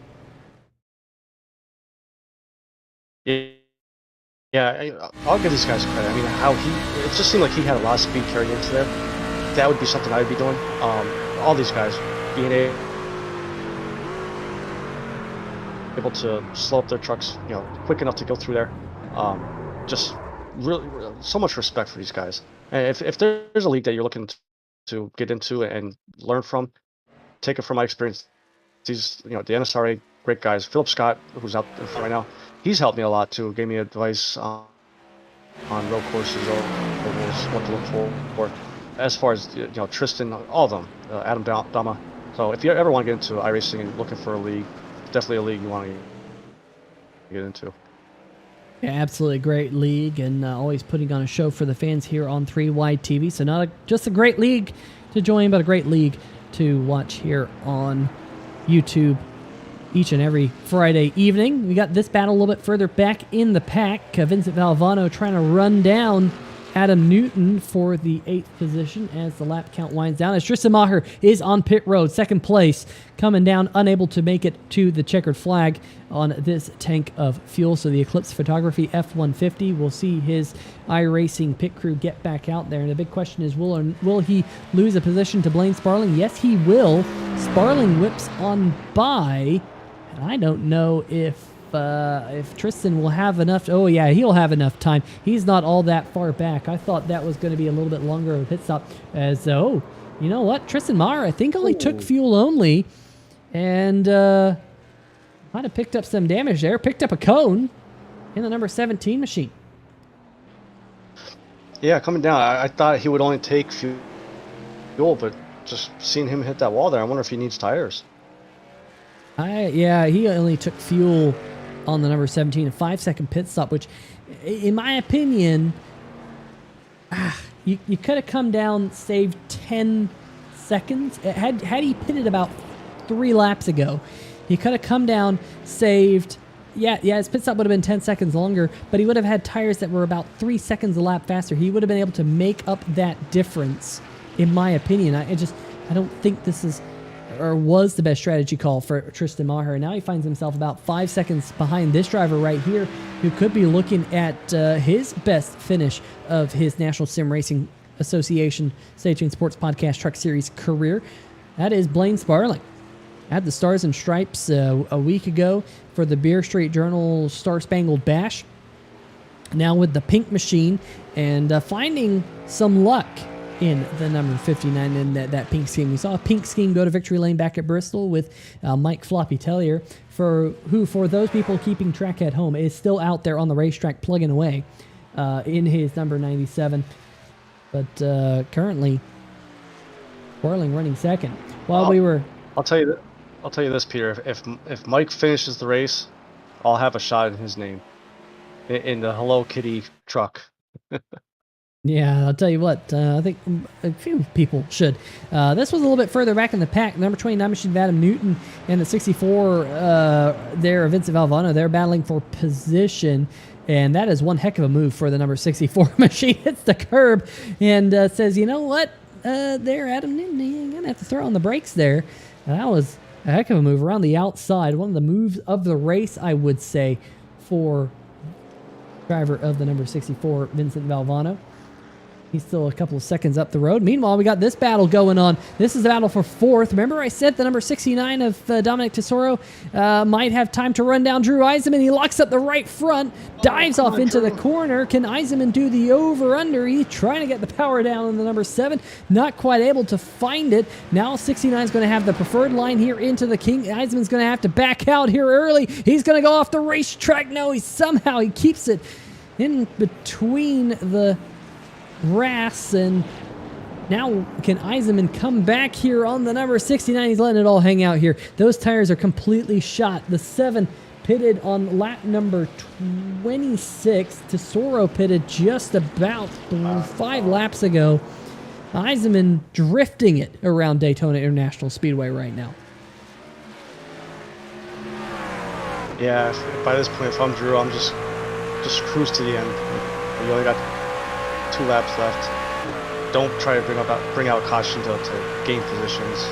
Yeah, I'll give these guys credit. I mean, it just seemed like he had a lot of speed carried into there. That would be something I would be doing. All these guys being able to slow up their trucks, quick enough to go through there. Just really, so much respect for these guys. And if there's a league that you're looking to get into and learn from, take it from my experience. These, the NSRA, great guys. Philip Scott, who's out in front right now, he's helped me a lot too. Gave me advice on road courses, what to look for. As far as Tristan, all of them, Adam Dama. So if you ever want to get into iRacing and looking for a league, definitely a league you want to get into. Yeah, absolutely great league, and always putting on a show for the fans here on 3 Wide TV. So not just a great league to join, but a great league to watch here on YouTube each and every Friday evening. We got this battle a little bit further back in the pack. Vincent Valvano trying to run down Adam Newton for the 8th position as the lap count winds down. As Tristan Maher is on pit road, 2nd place, coming down, unable to make it to the checkered flag on this tank of fuel. So the Eclipse Photography F-150 will see his iRacing pit crew get back out there. And the big question is, will he lose a position to Blaine Sparling? Yes, he will. Sparling whips on by, and I don't know if Tristan will have enough. Oh yeah, he'll have enough time. He's not all that far back. I thought that was going to be a little bit longer of a pit stop. As you know what, Tristan Maher I think only took fuel only, and might have picked up some damage there. Picked up a cone in the number 17 machine. Yeah, coming down, I thought he would only take fuel, but just seeing him hit that wall there, I wonder if he needs tires. Yeah, he only took fuel on the number 17, a 5-second pit stop, which, in my opinion, you could have come down, saved 10 seconds. Had he pitted about 3 laps ago, he could have come down, saved. Yeah, his pit stop would have been 10 seconds longer, but he would have had tires that were about 3 seconds a lap faster. He would have been able to make up that difference, in my opinion. I don't think this is or was the best strategy call for Tristan Maher. Now he finds himself about 5 seconds behind this driver right here, who could be looking at his best finish of his National Sim Racing Association Stay Tuned Sports Podcast Truck Series career. That is Blaine Sparling. Had the Stars and Stripes a week ago for the Beer Street Journal Star Spangled Bash. Now with the pink machine and finding some luck in the number 59 in that pink scheme. We saw a pink scheme go to victory lane back at Bristol with Mike Floppy Tellier, for those people keeping track at home, is still out there on the racetrack plugging away in his number 97. But currently, Sparling running second. I'll tell you this, Peter. If Mike finishes the race, I'll have a shot in his name in the Hello Kitty truck. Yeah, I'll tell you what, I think a few people should. This was a little bit further back in the pack. Number 29 machine of Adam Newton and the 64 there of Vincent Valvano. They're battling for position, and that is one heck of a move for the number 64 machine. Hits the curb and says, you know what, there, Adam Newton, you're going to have to throw on the brakes there. That was a heck of a move around the outside. One of the moves of the race, I would say, for driver of the number 64, Vincent Valvano. He's still a couple of seconds up the road. Meanwhile, we got this battle going on. This is a battle for 4th. Remember I said the number 69 of Dominic Tesoro might have time to run down Drew Eisenmann. He locks up the right front, dives off into the corner. Can Eisenmann do the over-under? He's trying to get the power down in the number 7. Not quite able to find it. Now 69 is going to have the preferred line here into the King. Eisenmann's going to have to back out here early. He's going to go off the racetrack. No, he keeps it in between the grass, and now can Eisenmann come back here on the number 69? He's letting it all hang out here. Those tires are completely shot. The 7 pitted on lap number 26. Tesoro pitted just about 5 laps ago. Eisenmann drifting it around Daytona International Speedway right now. Yeah, by this point, if I'm Drew, I'm just cruise to the end. You only got 2 laps left. Don't try to bring out caution to gain positions.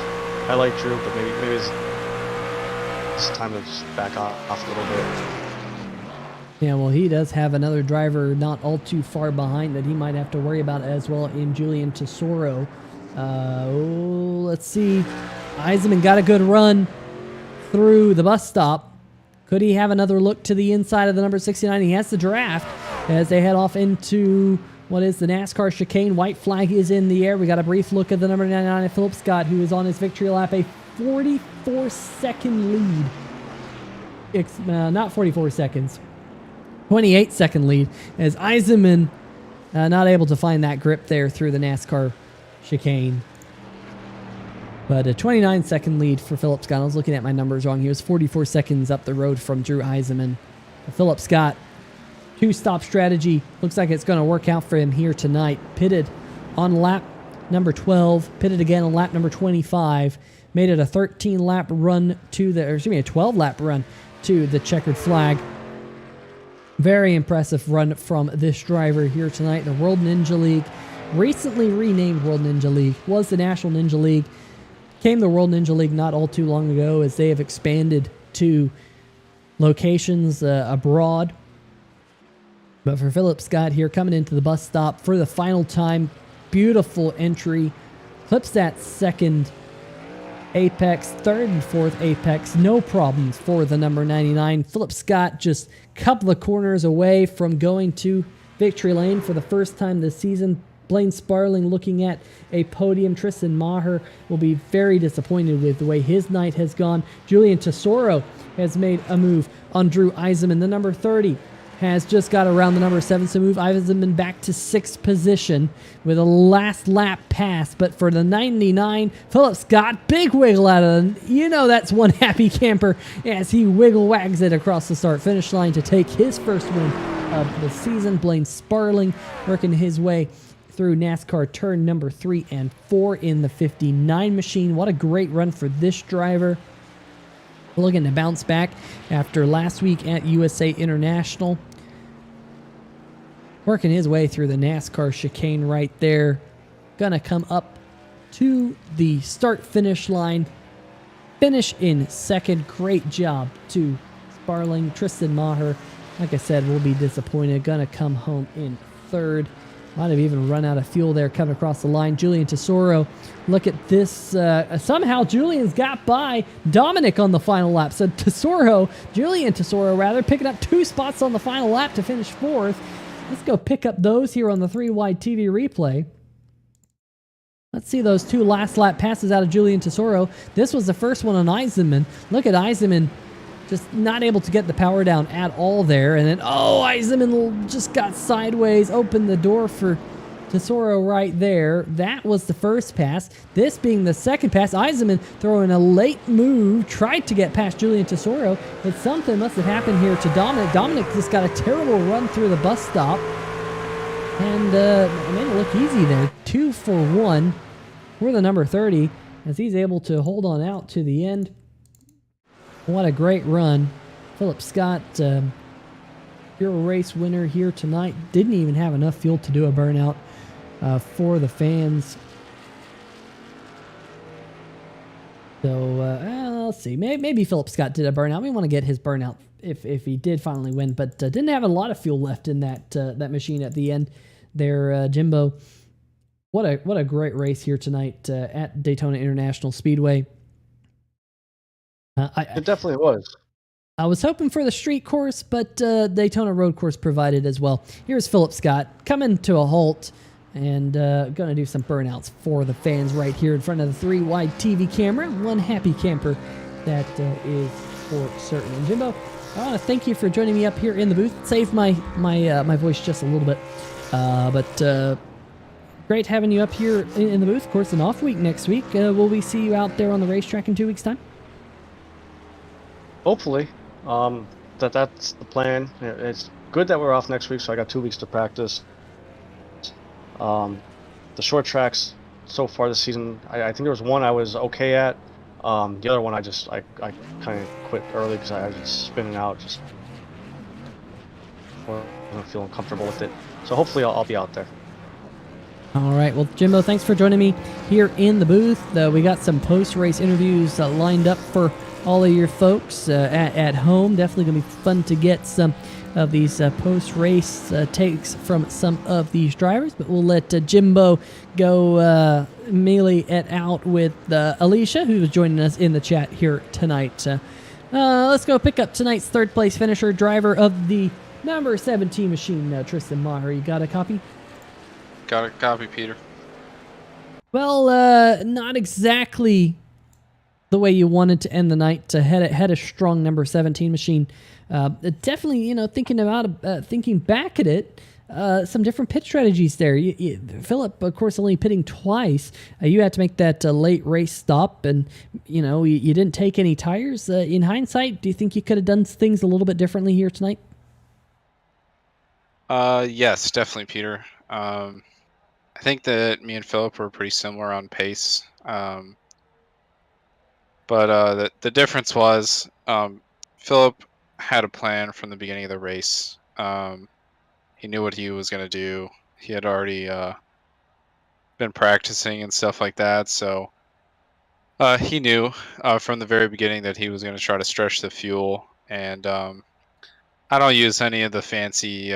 I like Drew, but maybe it's time to just back off a little bit. Yeah, well, he does have another driver not all too far behind that he might have to worry about as well in Julian Tesoro. Let's see. Eisenmann got a good run through the bus stop. Could he have another look to the inside of the number 69? He has the draft as they head off into what is the NASCAR Chicane. White flag is in the air. We got a brief look at the number 99 of Philip Scott, who is on his victory lap, a 44-second lead. Not 44 seconds. 28-second lead as Eisenmann not able to find that grip there through the NASCAR Chicane. But a 29-second lead for Philip Scott. I was looking at my numbers wrong. He was 44 seconds up the road from Drew Eisenmann. Philip Scott, 2-stop strategy. Looks like it's going to work out for him here tonight. Pitted on lap number 12, pitted again on lap number 25, made it a 13-lap run to the, or excuse me, a 12-lap run to the checkered flag. Very impressive run from this driver here tonight. The World Ninja League, recently renamed World Ninja League, was the National Ninja League. Came the World Ninja League not all too long ago as they have expanded to locations abroad. But for Philip Scott here, coming into the bus stop for the final time, beautiful entry. Clips that second apex, third and fourth apex, no problems for the number 99. Philip Scott just a couple of corners away from going to victory lane for the first time this season. Blaine Sparling looking at a podium. Tristan Maher will be very disappointed with the way his night has gone. Julian Tesoro has made a move on Drew Eisenmann. The number 30 has just got around the number 7 to move Eisenmann back to 6th position with a last lap pass. But for the 99, Philip Scott, big wiggle out of the, that's one happy camper as he wiggle wags it across the start-finish line to take his first win of the season. Blaine Sparling working his way through NASCAR turn number 3 and 4 in the 59 machine. What a great run for this driver. Looking to bounce back after last week at USA International. Working his way through the NASCAR chicane right there. Gonna come up to the start-finish line. Finish in second. Great job to Sparling. Tristan Maher, like I said, will be disappointed. Gonna come home in third. Might have even run out of fuel there coming across the line. Julian Tesoro, look at this. Somehow Julian's got by Dominic on the final lap. So Julian Tesoro, picking up 2 spots on the final lap to finish 4th. Let's go pick up those here on the 3-wide TV replay. Let's see those 2 last lap passes out of Julian Tesoro. This was the first one on Eisenmann. Look at Eisenmann just not able to get the power down at all there. And then, Eisenmann just got sideways, opened the door for Tesoro right there. That was the first pass. This being the second pass. Eisenmann throwing a late move, tried to get past Julian Tesoro, but something must have happened here to Dominic. Dominic just got a terrible run through the bus stop. And made it look easy there. 2 for 1 for the number 30 as he's able to hold on out to the end. What a great run. Philip Scott, Hero Race winner here tonight. Didn't even have enough fuel to do a burnout for the fans. So, let's see. Maybe Philip Scott did a burnout. We want to get his burnout if he did finally win, but didn't have a lot of fuel left in that machine at the end there, Jimbo. What a great race here tonight at Daytona International Speedway. It definitely was. I was hoping for the street course, but Daytona road course provided as well. Here's Philip Scott coming to a halt and going to do some burnouts for the fans right here in front of the 3-wide TV camera. One happy camper, that is for certain. And Jimbo, I want to thank you for joining me up here in the booth. Save my voice just a little bit, but great having you up here in the booth. Of course, an off week next week. Will we see you out there on the racetrack in 2 weeks' time? Hopefully. That's the plan. It's good that we're off next week, so I got 2 weeks to practice. The short tracks so far this season, I think there was one I was okay at. The other one I kind of quit early because I was just spinning out, just wasn't feeling comfortable with it. So hopefully I'll be out there. All right. Well, Jimbo, thanks for joining me here in the booth. We got some post-race interviews lined up for all of your folks at home. Definitely going to be fun to get some of these post-race takes from some of these drivers. But we'll let Jimbo go melee it out with Alicia, who is joining us in the chat here tonight. Let's go pick up tonight's third-place finisher, driver of the number 17 machine, Tristan Maher. You got a copy? Got a copy, Peter. Well, not exactly the way you wanted to end the night. Had a strong number 17 machine. Definitely, thinking back at it, some different pit strategies there. Philip, of course, only pitting twice. You had to make that late race stop, and you didn't take any tires. In hindsight, do you think you could have done things a little bit differently here tonight? Yes, definitely, Peter. I think that me and Philip were pretty similar on pace. But the difference was Philip had a plan from the beginning of the race. He knew what he was going to do. He had already been practicing and stuff like that. So he knew from the very beginning that he was going to try to stretch the fuel. And I don't use any of the fancy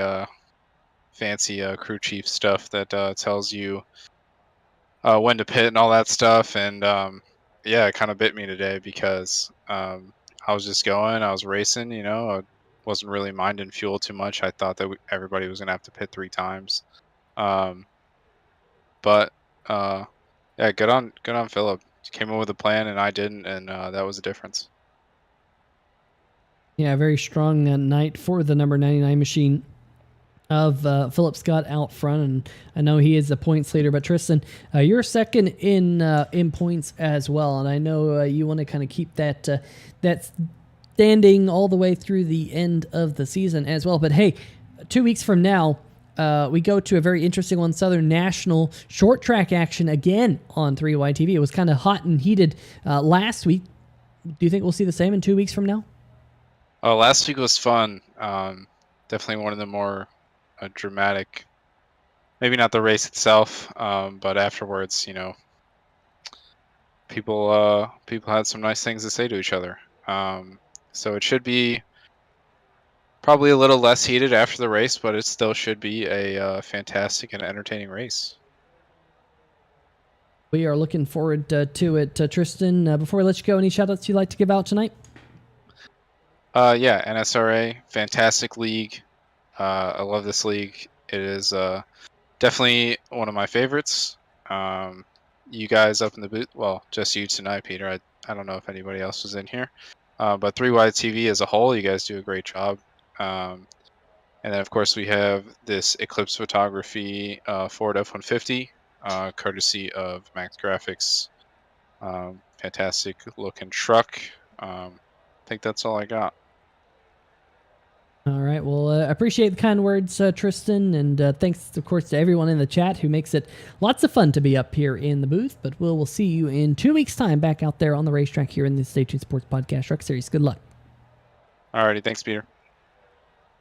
crew chief stuff that tells you when to pit and all that stuff. And yeah, it kind of bit me today because I was just going, I was racing, I wasn't really minding fuel too much. I thought that everybody was going to have to pit 3 times. But yeah, good on Philip. He came in with a plan and I didn't, and that was the difference. Yeah, very strong night for the number 99 machine of Philip Scott out front, and I know he is the points leader. But Tristan, you're second in points as well, and I know you want to kind of keep that that standing all the way through the end of the season as well. But hey, 2 weeks from now, we go to a very interesting one, Southern National short track action again on 3YTV. It was kind of hot and heated last week. Do you think we'll see the same in 2 weeks from now? Oh, last week was fun. Definitely one of the more dramatic, maybe not the race itself, but afterwards, people had some nice things to say to each other. So it should be probably a little less heated after the race, but it still should be a fantastic and entertaining race. We are looking forward to it. Tristan, before we let you go, any shout outs you'd like to give out tonight? Yeah, NSRA, fantastic league. I love this league. It is definitely one of my favorites. You guys up in the booth, well, just you tonight, Peter. I don't know if anybody else was in here. But 3YTV as a whole, you guys do a great job. And then, of course, we have this Eclipse Photography Ford F-150, courtesy of MaxGrafix. Fantastic looking truck. I think that's all I got. All right. Well, I appreciate the kind words, Tristan, and thanks, of course, to everyone in the chat who makes it lots of fun to be up here in the booth. But we'll see you in 2 weeks' time back out there on the racetrack here in the Stay Tuned Sports Podcast Truck Series. Good luck. All righty. Thanks, Peter.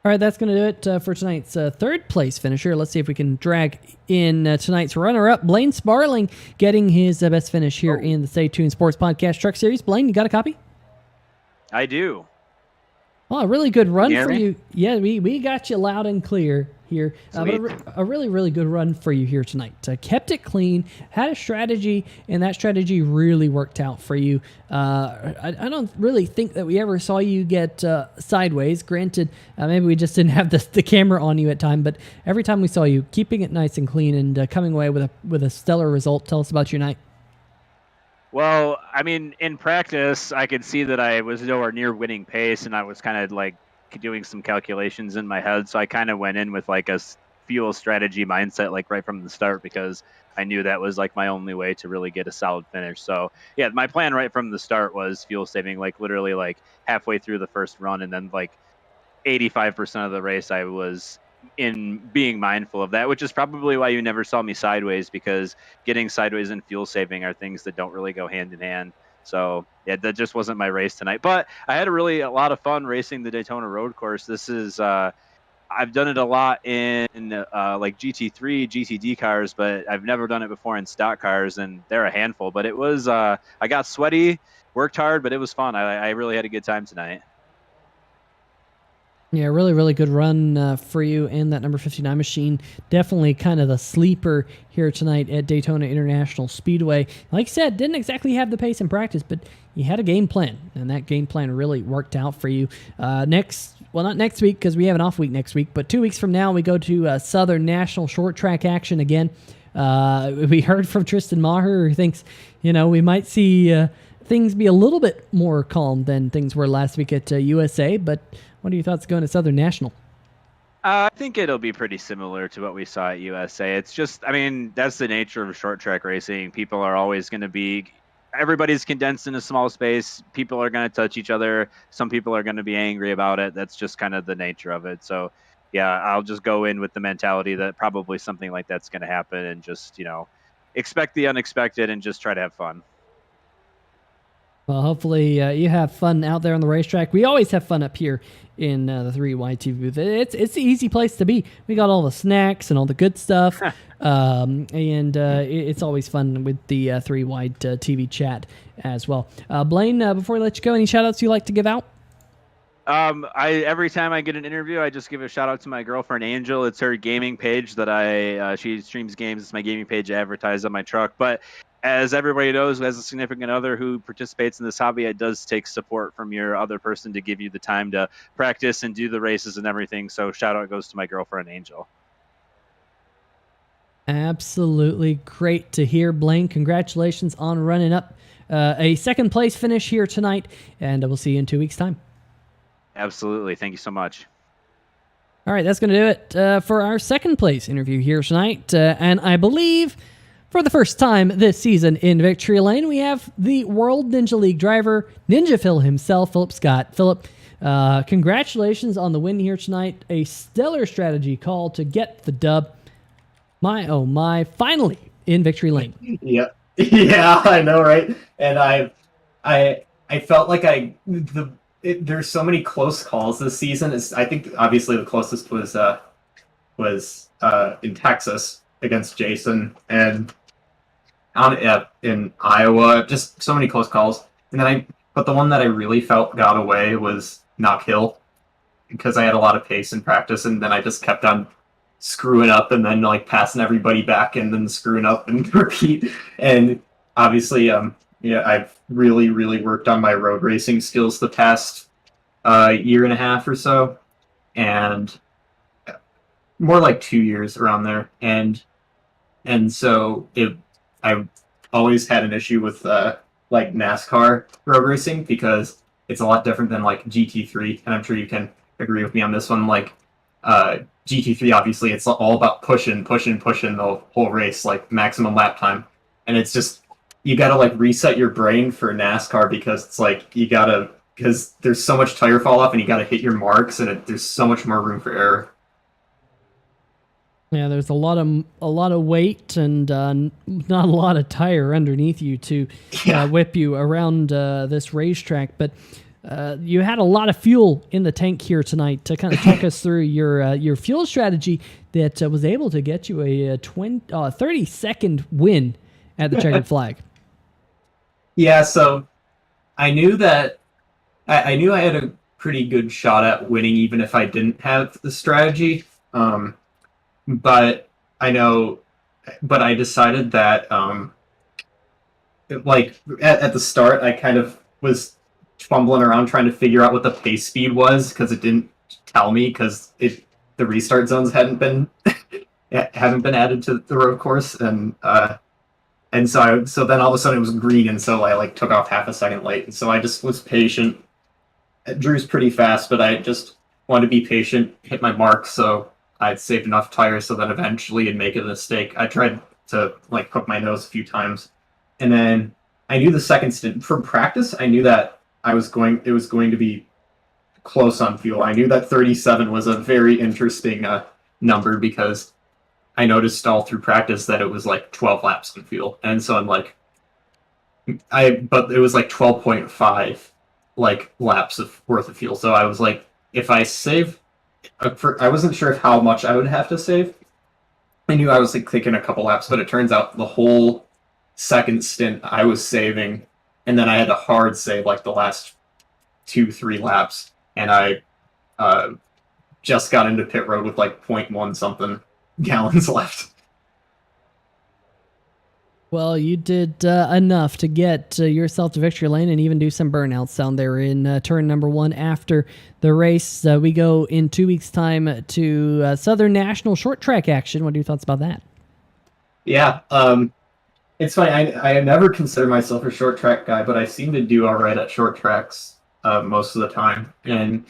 All right, that's going to do it for tonight's third place finisher. Let's see if we can drag in tonight's runner-up, Blaine Sparling, getting his best finish here in the Stay Tuned Sports Podcast Truck Series. Blaine, you got a copy? I do. Oh, a really good run for me? you. Yeah, we got you loud and clear here. But a really, really good run for you here tonight. Kept it clean, had a strategy, and that strategy really worked out for you. I don't really think that we ever saw you get sideways. Granted, maybe we just didn't have the camera on you at time, but every time we saw you, keeping it nice and clean and coming away with a stellar result. Tell us about your night. Well, I mean, in practice, I could see that I was nowhere near winning pace, and I was kind of like doing some calculations in my head. So I kind of went in with like a fuel strategy mindset, like right from the start, because I knew that was like my only way to really get a solid finish. So yeah, my plan right from the start was fuel saving, like literally like halfway through the first run, and then like 85% of the race, I was in being mindful of that, which is probably why you never saw me sideways, because getting sideways and fuel saving are things that don't really go hand in hand. So yeah, that just wasn't my race tonight, but I had a lot of fun racing the Daytona road course. This is, I've done it a lot in like GT3, GTD cars, but I've never done it before in stock cars, and they're a handful, but it was, I got sweaty, worked hard, but it was fun. I really had a good time tonight. Yeah, really, really good run for you and that number 59 machine. Definitely kind of the sleeper here tonight at Daytona International Speedway. Like I said, didn't exactly have the pace in practice, but you had a game plan, and that game plan really worked out for you. Not next week because we have an off week next week, but 2 weeks from now we go to Southern National short track action again. We heard from Tristan Maher, who thinks, we might see things be a little bit more calm than things were last week at USA, but what are your thoughts going to Southern National? I think it'll be pretty similar to what we saw at USA. It's just, I mean, that's the nature of short track racing. People are always going to be, everybody's condensed in a small space. People are going to touch each other. Some people are going to be angry about it. That's just kind of the nature of it. So yeah, I'll just go in with the mentality that probably something like that's going to happen, and just expect the unexpected and just try to have fun. Well, hopefully you have fun out there on the racetrack. We always have fun up here in the 3Y TV booth. It's the easy place to be. We got all the snacks and all the good stuff, and it's always fun with the 3Y TV chat as well. Blaine, before we let you go, any shout-outs you like to give out? Every time I get an interview, I just give a shout out to my girlfriend Angel. It's her gaming page that she streams games. It's my gaming page I advertise on my truck. But as everybody knows, as a significant other who participates in this hobby, it does take support from your other person to give you the time to practice and do the races and everything. So shout out goes to my girlfriend Angel. Absolutely great to hear, Blaine. Congratulations on running up a second place finish here tonight, and we'll see you in 2 weeks' time. Absolutely. Thank you so much. All right, that's going to do it for our second place interview here tonight. And I believe for the first time this season in Victory Lane, we have the World Ninja League driver, Ninja Phil himself, Philip Scott. Philip, congratulations on the win here tonight. A stellar strategy call to get the dub. My, oh my, finally in Victory Lane. Yeah, yeah, I know, right? And I felt like there's so many close calls this season. I think obviously the closest was in Texas against Jason, and in Iowa, just so many close calls. And then but the one that I really felt got away was Knock Hill, because I had a lot of pace in practice, and then I just kept on screwing up and then like passing everybody back and then screwing up and repeat. And obviously, I've really worked on my road racing skills the past year and a half or so, and more like 2 years around there. And so I've always had an issue with like NASCAR road racing, because it's a lot different than like GT3, and I'm sure you can agree with me on this one. Like GT3, obviously, it's all about pushing the whole race, like maximum lap time, and it's just, you gotta like reset your brain for NASCAR, because it's like because there's so much tire fall off, and you gotta hit your marks, and there's so much more room for error. Yeah, there's a lot of weight and not a lot of tire underneath you to whip you around this racetrack. But you had a lot of fuel in the tank here tonight. To kind of talk us through your fuel strategy that was able to get you a 30-second win at the checkered flag. Yeah, so I knew that I knew I had a pretty good shot at winning, even if I didn't have the strategy. But I decided that like at the start, I kind of was fumbling around trying to figure out what the pace speed was, because it didn't tell me, because the restart zones haven't been added to the road course, and so then all of a sudden it was green, and so I like took off half a second late, and so I just was patient. Drew's pretty fast, but I just wanted to be patient, hit my mark, so I'd saved enough tires so that eventually I'd make a mistake. I tried to like hook my nose a few times, and then I knew the second stint from practice. I knew that it was going to be close on fuel. I knew that 37 was a very interesting number, because I noticed all through practice that it was like 12 laps on fuel, and so I'm like, but it was like 12.5 like laps worth of fuel. So I was like, if I save. I wasn't sure how much I would have to save. I knew I was like thinking a couple laps, but it turns out the whole second stint I was saving, and then I had to hard save like the last 2-3 laps, and I just got into pit road with like 0.1 something gallons left. Well, you did enough to get yourself to victory lane and even do some burnouts down there in turn number 1 after the race. We go in 2 weeks' time to Southern National short track action. What are your thoughts about that? Yeah, it's funny. I never consider myself a short track guy, but I seem to do all right at short tracks most of the time. And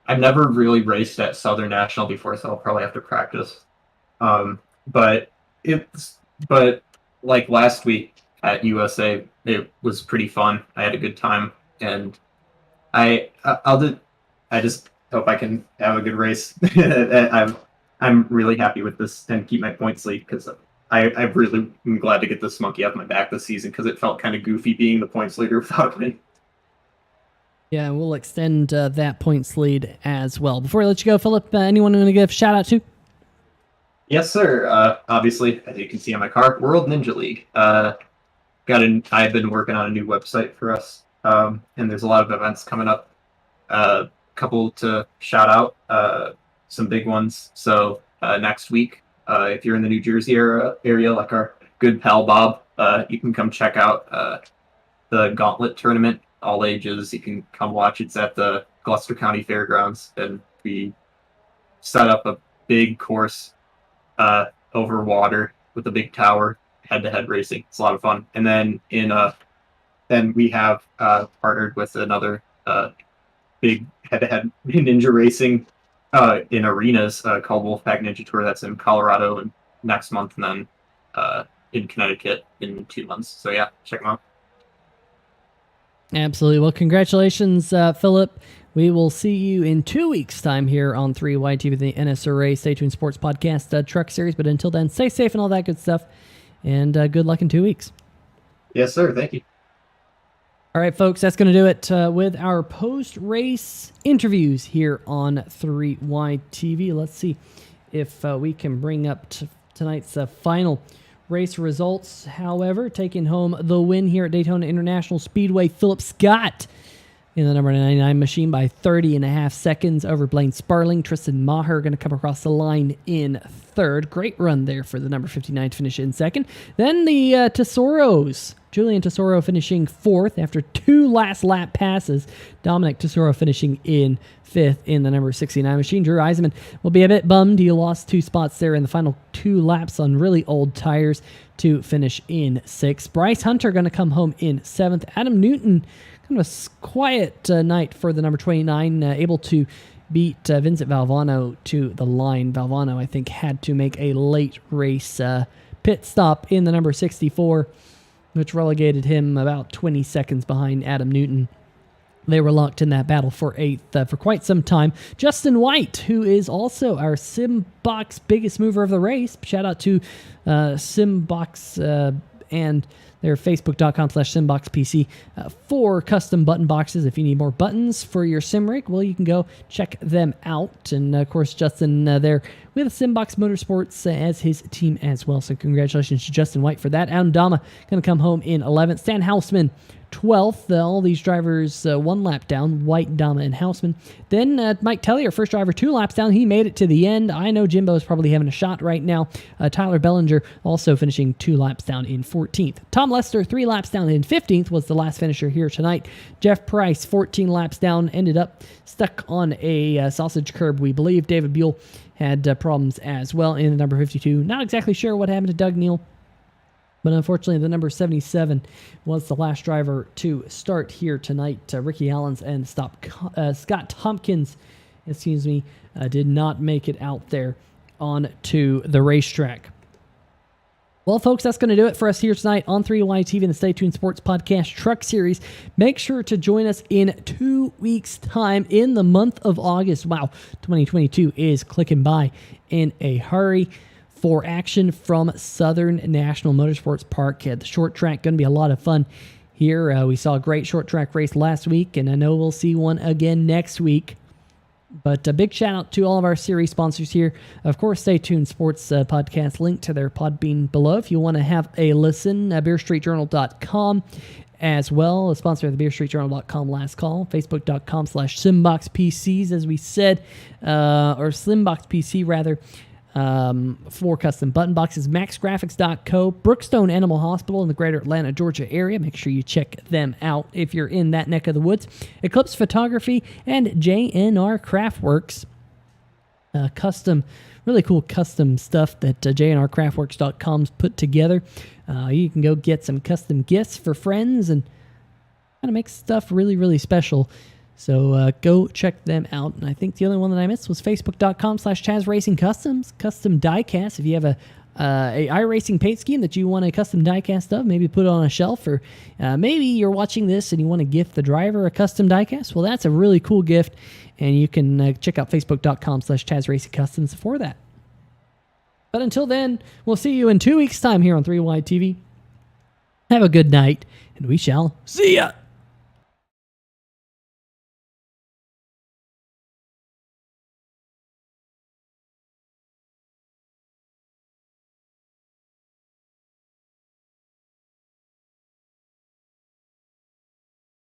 I've never really raced at Southern National before, so I'll probably have to practice. But like last week at USA, it was pretty fun. I had a good time, and I hope I can have a good race. I'm really happy with this and keep my points lead because I really am glad to get this monkey off my back this season because it felt kind of goofy being the points leader without a win. Yeah, we'll extend that points lead as well. Before I let you go, Philip, anyone want to give a shout out to? Yes, sir. Obviously, as you can see on my car, World Ninja League. I've been working on a new website for us, and there's a lot of events coming up. Couple to shout out, some big ones. So next week, if you're in the New Jersey area, like our good pal Bob, you can come check out the Gauntlet tournament, all ages. You can come watch. It's at the Gloucester County Fairgrounds, and we set up a big course over water with a big tower, head-to-head racing. It's a lot of fun. And then then we have partnered with another big head-to-head ninja racing in arenas called Wolfpack Ninja Tour. That's in Colorado and next month, and then in Connecticut in 2 months. So yeah, check them out. Absolutely. Well, congratulations, Philip. We will see you in 2 weeks' time here on 3YTV, the NSRA Stay Tuned Sports Podcast Truck Series. But until then, stay safe and all that good stuff. And good luck in 2 weeks. Yes, sir. Thank you. All right, folks, that's going to do it with our post-race interviews here on 3YTV. Let's see if we can bring up tonight's final race results. However, taking home the win here at Daytona International Speedway, Philip Scott in the number 99 machine by 30.5 seconds over Blaine Sparling. Tristan Maher going to come across the line in third. Great run there for the number 59 to finish in second. Then the Tesoros. Julian Tesoro finishing fourth after 2 last lap passes. Dominic Tesoro finishing in fifth in the number 69 machine. Drew Eisenmann will be a bit bummed. He lost 2 spots there in the final 2 laps on really old tires to finish in sixth. Bryce Hunter going to come home in seventh. Adam Newton, kind of a quiet night for the number 29, able to beat Vincent Valvano to the line. Valvano, I think, had to make a late race pit stop in the number 64, which relegated him about 20 seconds behind Adam Newton. They were locked in that battle for eighth for quite some time. Justin White, who is also our Simbox biggest mover of the race. Shout out to Simbox and their Facebook.com/SimboxPC for custom button boxes. If you need more buttons for your sim rig, well, you can go check them out. And of course, Justin there with Simbox Motorsports as his team as well. So congratulations to Justin White for that. Adam Dama going to come home in 11th. Stan Hausman 12th. All these drivers 1 lap down, White, Dama, and Hausman. Then Mike Tellier, first driver, 2 laps down. He made it to the end. I know Jimbo is probably having a shot right now. Tyler Bellinger also finishing 2 laps down in 14th. Tom Lester, 3 laps down in 15th, was the last finisher here tonight. Jeff Price, 14 laps down, ended up stuck on a sausage curb, we believe. David Buell had problems as well in the number 52. Not exactly sure what happened to Doug Neal, but unfortunately, the number 77 was the last driver to start here tonight. Ricky Allens and Scott Tompkins, did not make it out there onto the racetrack. Well, folks, that's going to do it for us here tonight on 3YTV and the Stay Tuned Sports Podcast Truck Series. Make sure to join us in 2 weeks' time in the month of August. Wow, 2022 is clicking by in a hurry. For action from Southern National Motorsports Park at the short track. Going to be a lot of fun here. We saw a great short track race last week, and I know we'll see one again next week. But a big shout out to all of our series sponsors here. Of course, Stay Tuned Sports Podcast, link to their Podbean below if you want to have a listen. BeerStreetJournal.com as well, a sponsor of the BeerStreetJournal.com last call. Facebook.com/SimboxPCs, as we said, or SlimboxPC rather. For custom button boxes, MaxGrafix.co, Brookstone Animal Hospital in the greater Atlanta, Georgia area. Make sure you check them out if you're in that neck of the woods. Eclipse Photography and JNR Craftworks. Really cool custom stuff that JNRCraftworks.com's put together. You can go get some custom gifts for friends and kind of make stuff really, really special. So go check them out. And I think the only one that I missed was Facebook.com/Taz Racing Customs, custom diecast. If you have a iRacing paint scheme that you want a custom diecast of, maybe put it on a shelf, or maybe you're watching this and you want to gift the driver a custom diecast, well, that's a really cool gift, and you can check out facebook.com/Taz Racing Customs for that. But until then, we'll see you in 2 weeks' time here on 3Y TV. Have a good night, and we shall see ya!